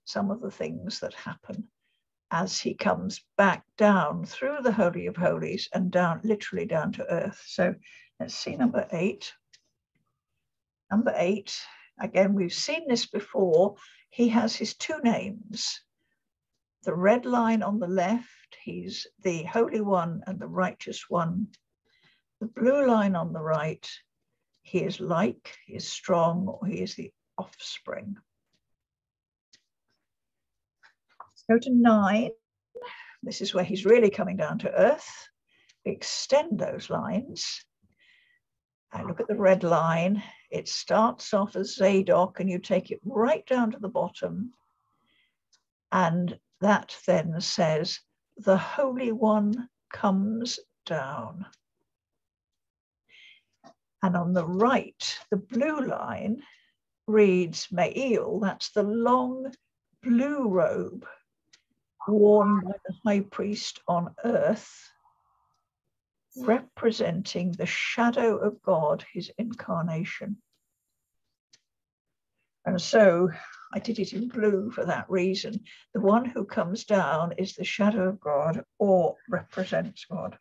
some of the things that happen as he comes back down through the Holy of Holies and down, literally down to earth. So let's see number 8. Number 8, again, we've seen this before. He has his 2 names. The red line on the left, he's the Holy One and the Righteous One. The blue line on the right, he is like, he is strong, or he is the offspring. Let's go to 9. This is where he's really coming down to earth. We extend those lines. I look at the red line. It starts off as Zadok, and you take it right down to the bottom. And that then says, the Holy One comes down. And on the right, the blue line reads Marie-Elsa. That's the long blue robe worn by the high priest on earth, representing the shadow of God, his incarnation. And so I did it in blue for that reason. The one who comes down is the shadow of God, or represents God.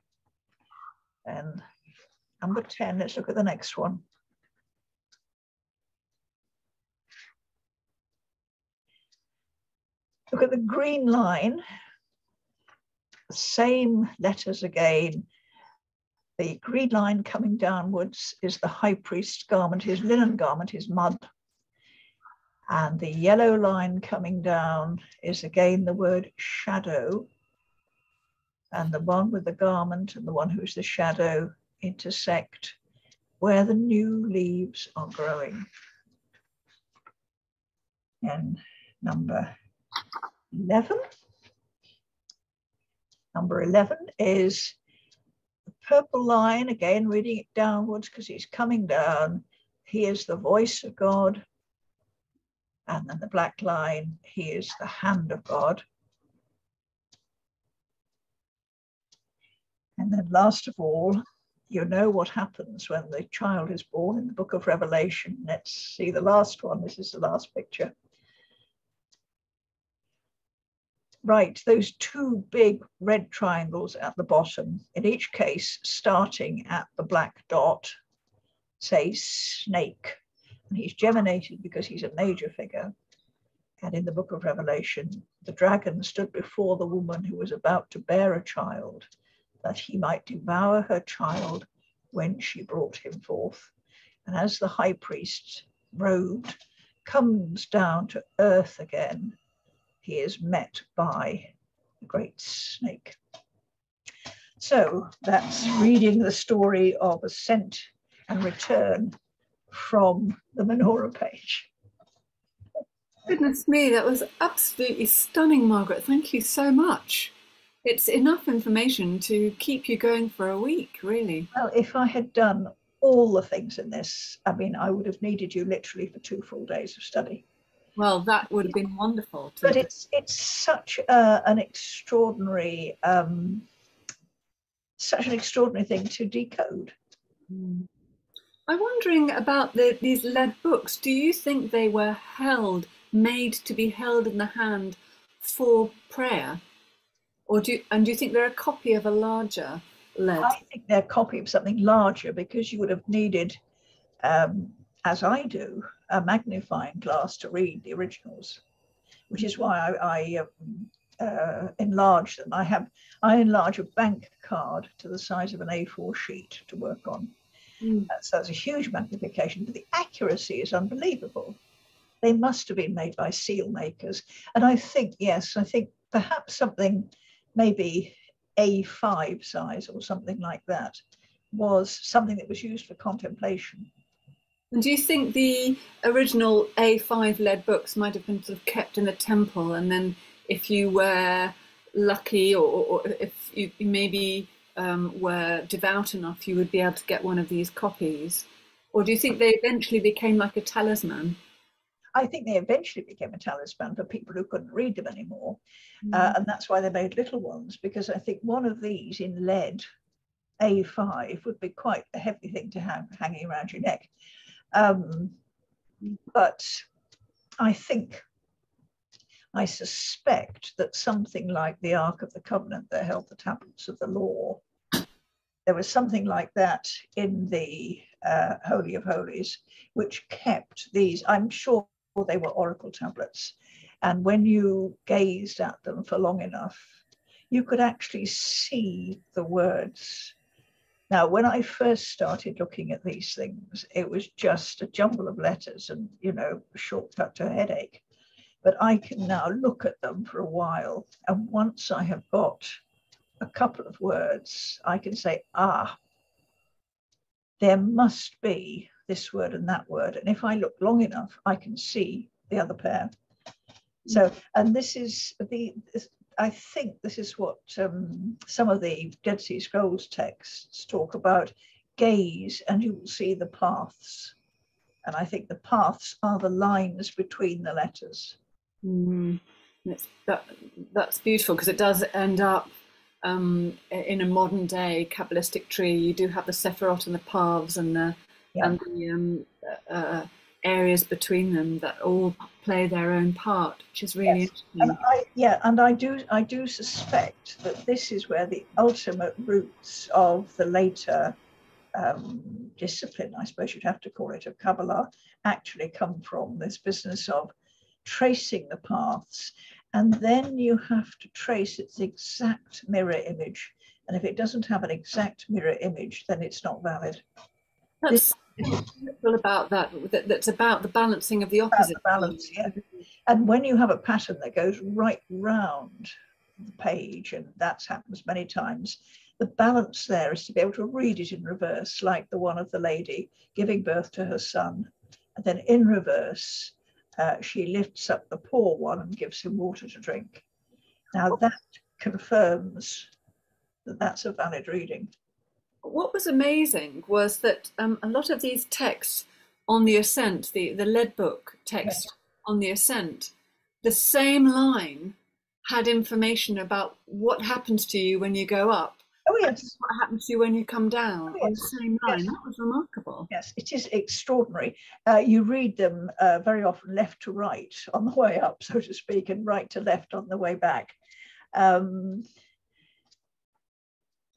And number 10, let's look at the next one. Look at the green line, the same letters again. The green line coming downwards is the high priest's garment, his linen garment, his mud. And the yellow line coming down is again the word shadow. And the one with the garment and the one who's the shadow intersect where the new leaves are growing. And number 11. Number 11 is the purple line, again reading it downwards because he's coming down. He is the voice of God. And then the black line, he is the hand of God. And then last of all, you know what happens when the child is born in the book of Revelation. Let's see the last one. This is the last picture. Right, those 2 big red triangles at the bottom, in each case starting at the black dot, say snake. And he's geminated because he's a major figure. And in the book of Revelation, the dragon stood before the woman who was about to bear a child, that he might devour her child when she brought him forth. And as the high priest, robed, comes down to earth again, he is met by the great snake. So that's reading the story of ascent and return from the menorah page. Goodness me, that was absolutely stunning, Margaret. Thank you so much. It's enough information to keep you going for a week, really. Well, if I had done all the things in this, I mean, I would have needed you literally for 2 full days of study. Well, that would have been wonderful. But it's such an extraordinary thing to decode. I'm wondering about these lead books. Do you think they were made to be held in the hand for prayer? Or do you think they're a copy of a larger lead? I think they're a copy of something larger, because you would have needed, as I do, a magnifying glass to read the originals, which is why I enlarge them. I enlarge a bank card to the size of an A4 sheet to work on. So it's a huge magnification, but the accuracy is unbelievable. They must have been made by seal makers. And I think perhaps something maybe A5 size or something like that was something that was used for contemplation. And do you think the original A5 lead books might have been sort of kept in the temple, and then if you were lucky, or if you maybe were devout enough, you would be able to get one of these copies? Or do you think they eventually became like a talisman? I think they eventually became a talisman for people who couldn't read them anymore. And that's why they made little ones, because I think one of these in lead, A5, would be quite a heavy thing to have hanging around your neck. But I suspect that something like the Ark of the Covenant that held the tablets of the law, there was something like that in the Holy of Holies, which kept these. I'm sure they were oracle tablets. And when you gazed at them for long enough, you could actually see the words. Now, when I first started looking at these things, it was just a jumble of letters and, a shortcut to a headache. But I can now look at them for a while. And once I have got a couple of words, I can say, there must be this word and that word. And if I look long enough, I can see the other pair. So, and I think this is what some of the Dead Sea Scrolls texts talk about: gaze and you will see the paths. And I think the paths are the lines between the letters. That's beautiful, because it does end up in a modern day Kabbalistic tree. You do have the Sephirot and the paths and the areas between them that all play their own part, which is really interesting. And I do suspect that this is where the ultimate roots of the later discipline, I suppose you'd have to call it, of Kabbalah, actually come from. This business of tracing the paths, and then you have to trace its exact mirror image. And if it doesn't have an exact mirror image, then it's not valid. That's about that's about the balancing of the opposite. The balance, yeah. And when you have a pattern that goes right round the page, and that happens many times, the balance there is to be able to read it in reverse, like the one of the lady giving birth to her son. And then in reverse, she lifts up the poor one and gives him water to drink. Now that confirms that that's a valid reading. What was amazing was that a lot of these texts on the Ascent, the lead book text on the Ascent, the same line had information about what happens to you when you go up. Oh, yes. What happens to you when you come down on the same line. That was remarkable. Yes, it is extraordinary. You read them very often left to right on the way up, so to speak, and right to left on the way back.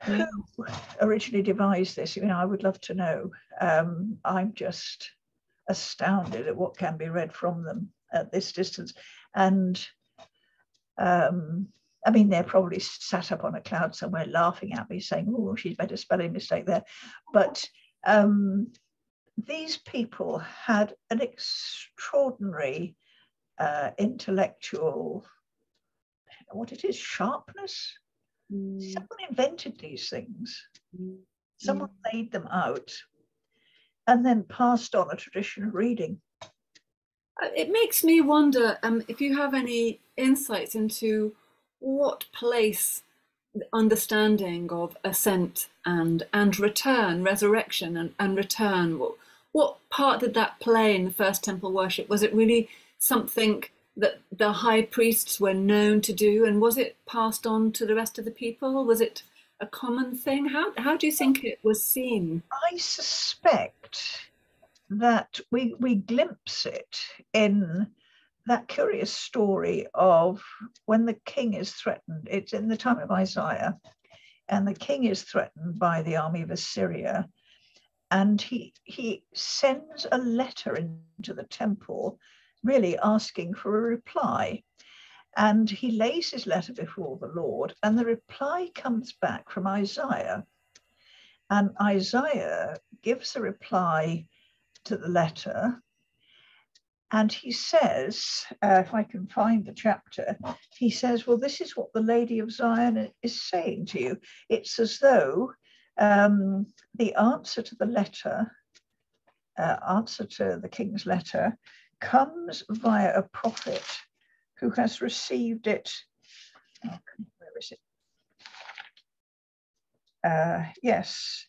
Who originally devised this? I would love to know. I'm just astounded at what can be read from them. at this distance. And I mean, they're probably sat up on a cloud somewhere laughing at me, saying, oh, she's made a spelling mistake there. But these people had an extraordinary intellectual, I don't know what it is, sharpness. Someone invented these things. Someone laid them out and then passed on a tradition of reading. It makes me wonder if you have any insights into what place the understanding of ascent and return, resurrection and return, what part did that play in the First Temple worship? Was it really something that the high priests were known to do, and was it passed on to the rest of the people? Was it a common thing? How do you think it was seen? I suspect that we glimpse it in that curious story of when the king is threatened. It's in the time of Isaiah, and the king is threatened by the army of Assyria, and he sends a letter into the temple, really asking for a reply. And he lays his letter before the Lord, and the reply comes back from Isaiah. And Isaiah gives a reply to the letter, and he says, if I can find the chapter, he says, well, this is what the Lady of Zion is saying to you. It's as though the answer to the letter, answer to the king's letter, comes via a prophet who has received it. Oh, where is it? Yes.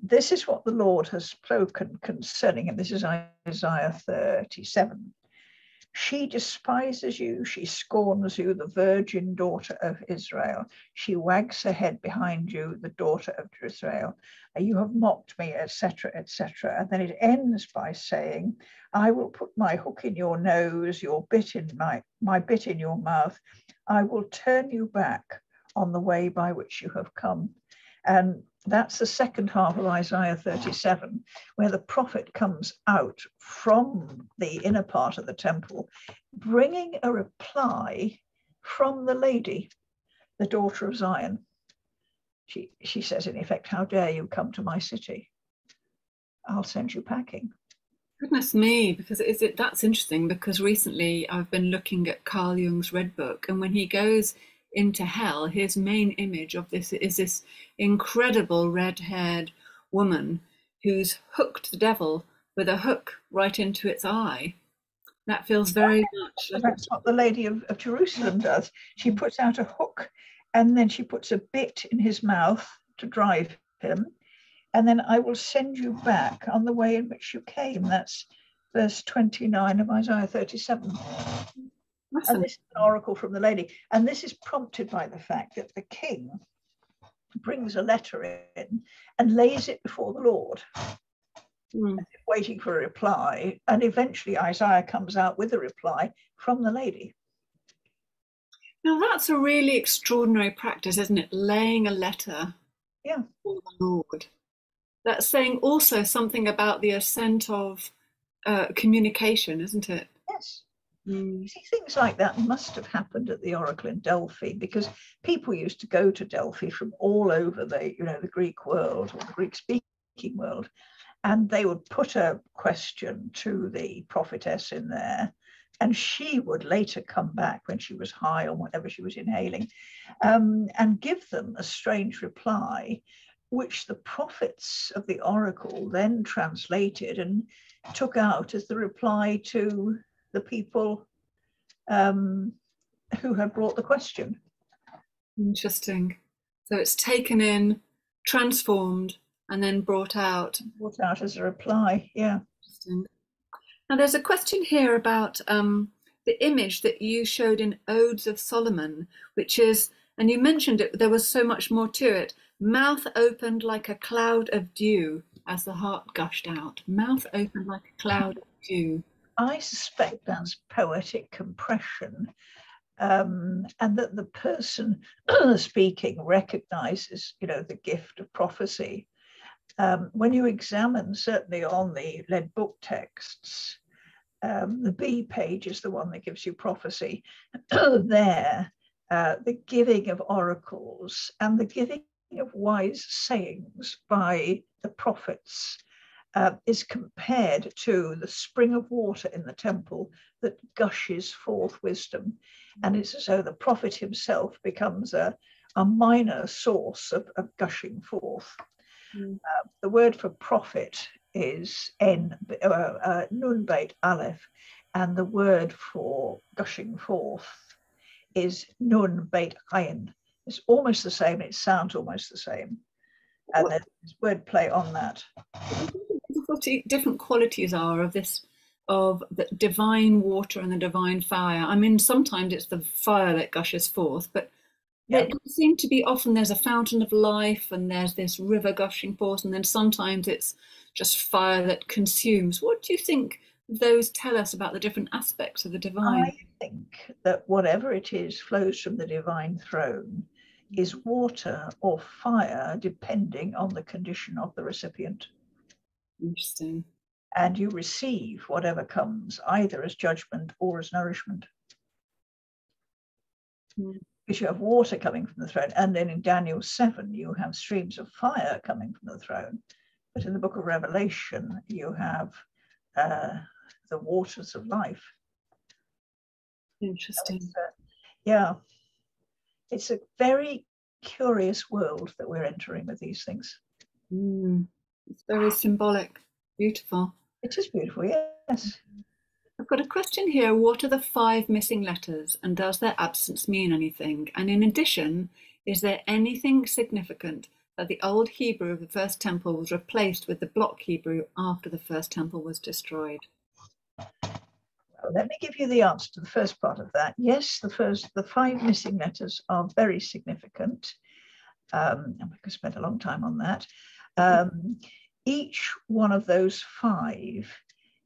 This is what the Lord has spoken concerning him. This is Isaiah 37. She despises you, she scorns you, the virgin daughter of Israel. She wags her head behind you, the daughter of Israel. You have mocked me, etc., etc. And then it ends by saying, I will put my hook in your nose, your bit in my bit in your mouth. I will turn you back on the way by which you have come. And that's the second half of Isaiah 37, where the prophet comes out from the inner part of the temple, bringing a reply from the lady, the daughter of Zion. She says, in effect, how dare you come to my city? I'll send you packing. Goodness me, because that's interesting, because recently I've been looking at Carl Jung's Red Book, and when he goes into hell, his main image of this is this incredible red-haired woman who's hooked the devil with a hook right into its eye. That feels very much like that's what the Lady of Jerusalem does. She puts out a hook, and then she puts a bit in his mouth to drive him, and then I will send you back on the way in which you came. That's verse 29 of Isaiah 37. And this is an oracle from the lady. And this is prompted by the fact that the king brings a letter in and lays it before the Lord, waiting for a reply. And eventually Isaiah comes out with a reply from the lady. Now that's a really extraordinary practice, isn't it? Laying a letter for the Lord. That's saying also something about the ascent of communication, isn't it? Yes. You see, things like that must have happened at the Oracle in Delphi, because people used to go to Delphi from all over the Greek world, or the Greek-speaking world, and they would put a question to the prophetess in there, and she would later come back when she was high on whatever she was inhaling, and give them a strange reply, which the prophets of the Oracle then translated and took out as the reply to the people who had brought the question. Interesting. So it's taken in, transformed, and then brought out. Brought out as a reply, yeah. Interesting. Now there's a question here about the image that you showed in Odes of Solomon, which is, and you mentioned it, there was so much more to it, mouth opened like a cloud of dew as the heart gushed out. Mouth opened like a cloud of dew. I suspect that's poetic compression, and that the person speaking recognizes, the gift of prophecy. When you examine, certainly on the lead book texts, the B page is the one that gives you prophecy. There, the giving of oracles and the giving of wise sayings by the prophets is compared to the spring of water in the temple that gushes forth wisdom. And it's as though the prophet himself becomes a minor source of gushing forth. The word for prophet is nun beit aleph, and the word for gushing forth is nun beit ayin. It's almost the same, it sounds almost the same. And there's wordplay on that. What different qualities are of this, of the divine water and the divine fire? I mean, sometimes it's the fire that gushes forth, but it seems to be often there's a fountain of life and there's this river gushing forth, and then sometimes it's just fire that consumes. What do you think those tell us about the different aspects of the divine? I think that whatever it is flows from the divine throne is water or fire, depending on the condition of the recipient. Interesting. And you receive whatever comes, either as judgment or as nourishment. Because you have water coming from the throne, and then in Daniel 7 you have streams of fire coming from the throne. But in the book of Revelation you have the waters of life. Interesting. So it's a very curious world that we're entering with these things. It's very symbolic. Beautiful. It is beautiful, yes. I've got a question here. What are the 5 missing letters, and does their absence mean anything? And in addition, is there anything significant that the old Hebrew of the first temple was replaced with the block Hebrew after the first temple was destroyed? Well, let me give you the answer to the first part of that. Yes, the 5 missing letters are very significant. And we could spend a long time on that. Each one of those 5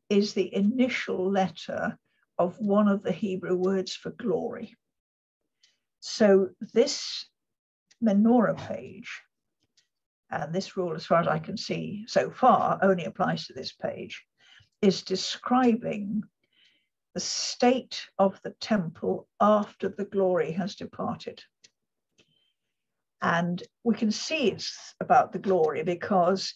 is the initial letter of one of the Hebrew words for glory. So this menorah page, and this rule, as far as I can see so far, only applies to this page, is describing the state of the temple after the glory has departed. And we can see it's about the glory because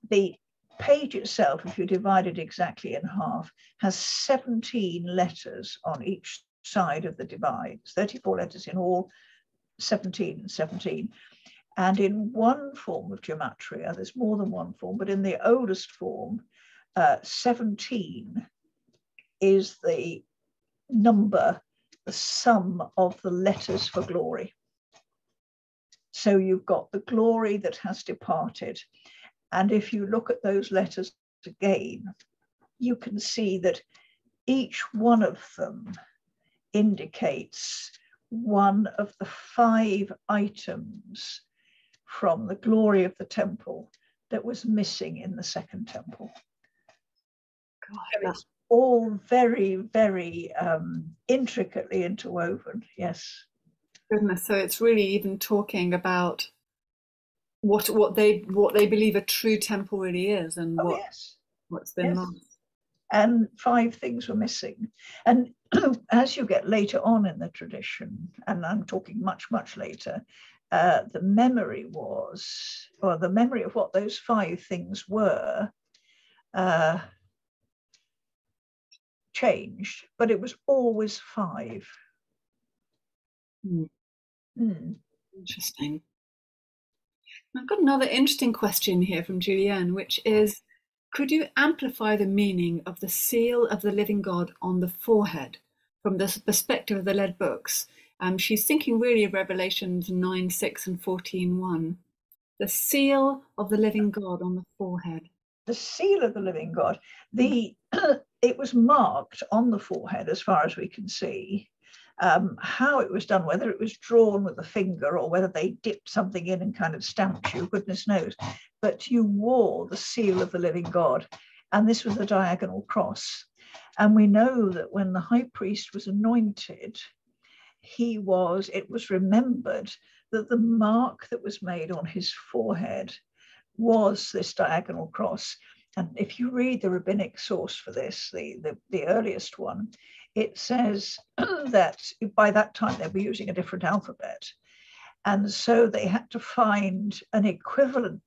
the page itself, if you divide it exactly in half, has 17 letters on each side of the divide. 34 letters in all, 17 and 17. And in one form of gematria, there's more than one form, but in the oldest form, 17 is the number, the sum of the letters for glory. So you've got the glory that has departed. And if you look at those letters again, you can see that each one of them indicates one of the 5 items from the glory of the temple that was missing in the second temple. It's all very, very intricately interwoven, yes. Goodness, so it's really even talking about what they believe a true temple really is, and what's been lost. And 5 things were missing. And as you get later on in the tradition, and I'm talking much, much later, the memory of what those 5 things were changed, but it was always 5. Interesting. I've got another interesting question here from Julianne, which is, could you amplify the meaning of the seal of the living God on the forehead from the perspective of the lead books? She's thinking really of Revelations 9:6 and 14:1. The seal of the living God on the forehead. The seal of the living God. It was marked on the forehead, as far as we can see. How it was done, whether it was drawn with a finger or whether they dipped something in and kind of stamped you, goodness knows. But you wore the seal of the living God, and this was the diagonal cross. And we know that when the high priest was anointed, it was remembered that the mark that was made on his forehead was this diagonal cross. And if you read the rabbinic source for this, the earliest one, it says that by that time they were using a different alphabet. And so they had to find an equivalent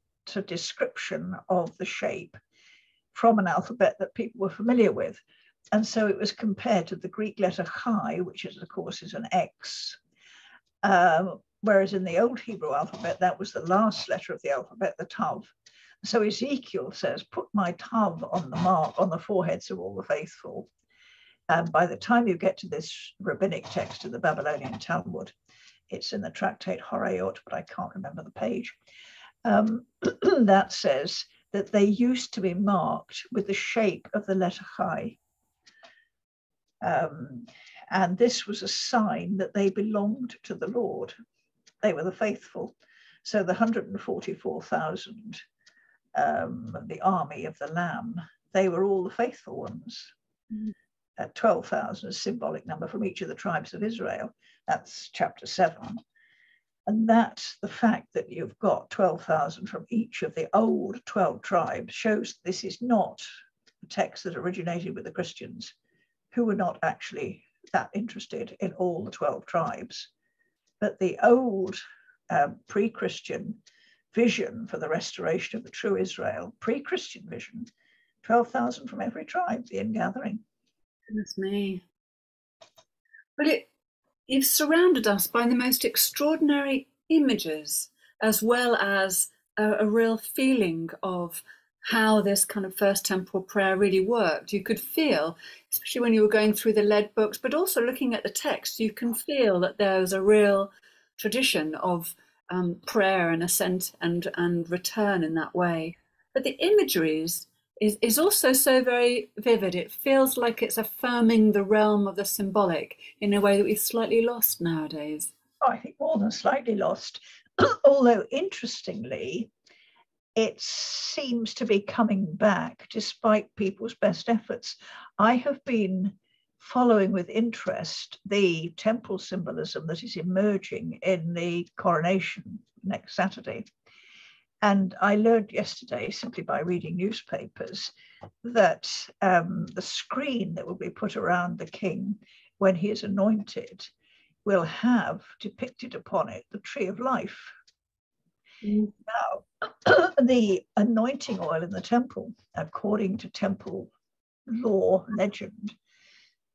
description of the shape from an alphabet that people were familiar with. And so it was compared to the Greek letter chi, which is, of course, is an X. Whereas in the old Hebrew alphabet, that was the last letter of the alphabet, the tav. So Ezekiel says, put my tav on the mark, on the foreheads of all the faithful. And by the time you get to this rabbinic text of the Babylonian Talmud, it's in the tractate Horayot, but I can't remember the page, that says that they used to be marked with the shape of the letter chi. And this was a sign that they belonged to the Lord. They were the faithful. So the 144,000, the army of the Lamb, they were all the faithful ones. 12,000 is a symbolic number from each of the tribes of Israel. That's chapter 7. And that's the fact that you've got 12,000 from each of the old 12 tribes shows this is not a text that originated with the Christians, who were not actually that interested in all the 12 tribes. But the old pre-Christian vision for the restoration of the true Israel, pre-Christian vision, 12,000 from every tribe, the ingathering. Goodness me. Well, you've surrounded us by the most extraordinary images, as well as a real feeling of how this kind of first temple prayer really worked. You could feel, especially when you were going through the lead books, but also looking at the text, you can feel that there's a real tradition of prayer and ascent and return in that way. But the imagery is also so very vivid. It feels like it's affirming the realm of the symbolic in a way that we've slightly lost nowadays. Oh, I think more than slightly lost. Although, interestingly, it seems to be coming back despite people's best efforts. I have been following with interest the temple symbolism that is emerging in the coronation next Saturday. And I learned yesterday, simply by reading newspapers, that the screen that will be put around the king when he is anointed will have depicted upon it the tree of life. Now, the anointing oil in the temple, according to temple lore legend,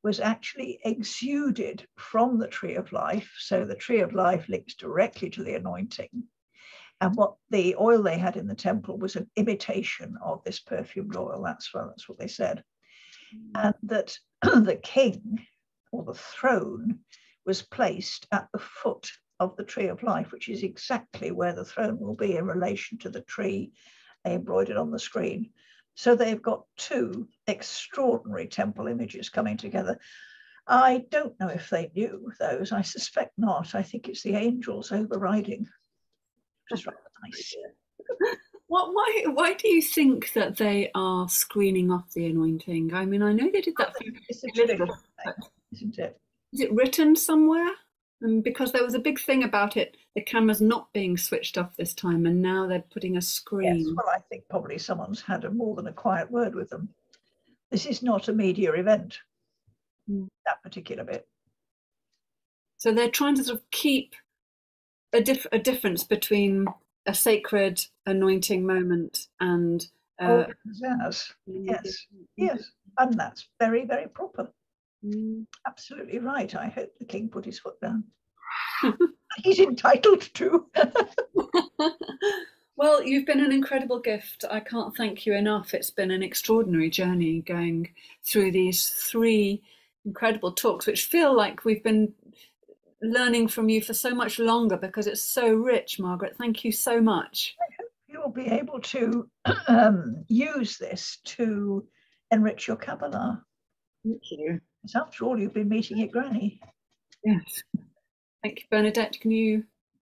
was actually exuded from the tree of life. So the tree of life links directly to the anointing. And what the oil they had in the temple was an imitation of this perfumed oil. That's what they said. And that the king, or the throne, was placed at the foot of the tree of life, which is exactly where the throne will be in relation to the tree embroidered on the screen. So they've got two extraordinary temple images coming together. I don't know if they knew those. I suspect not. I think it's the angels overriding, which is rather nice. Why do you think that they are screening off the anointing? I mean, I know they did that for Elizabeth, isn't it? Is it written somewhere? And because there was a big thing about it, the camera's not being switched off this time, and now they're putting a screen. Yes, well, I think probably someone's had more than a quiet word with them. This is not a media event, that particular bit. So they're trying to sort of keep a difference between a sacred anointing moment and yes, and that's very, very proper. Absolutely right. I hope the king put his foot down. He's entitled to. Well, you've been an incredible gift. I can't thank you enough. It's been an extraordinary journey going through these 3 incredible talks, which feel like we've been learning from you for so much longer because it's so rich, Margaret. Thank you so much. I hope you will be able to use this to enrich your Kabbalah. Thank you. Because after all, you've been meeting your granny. Yes. Thank you, Bernadette. Can you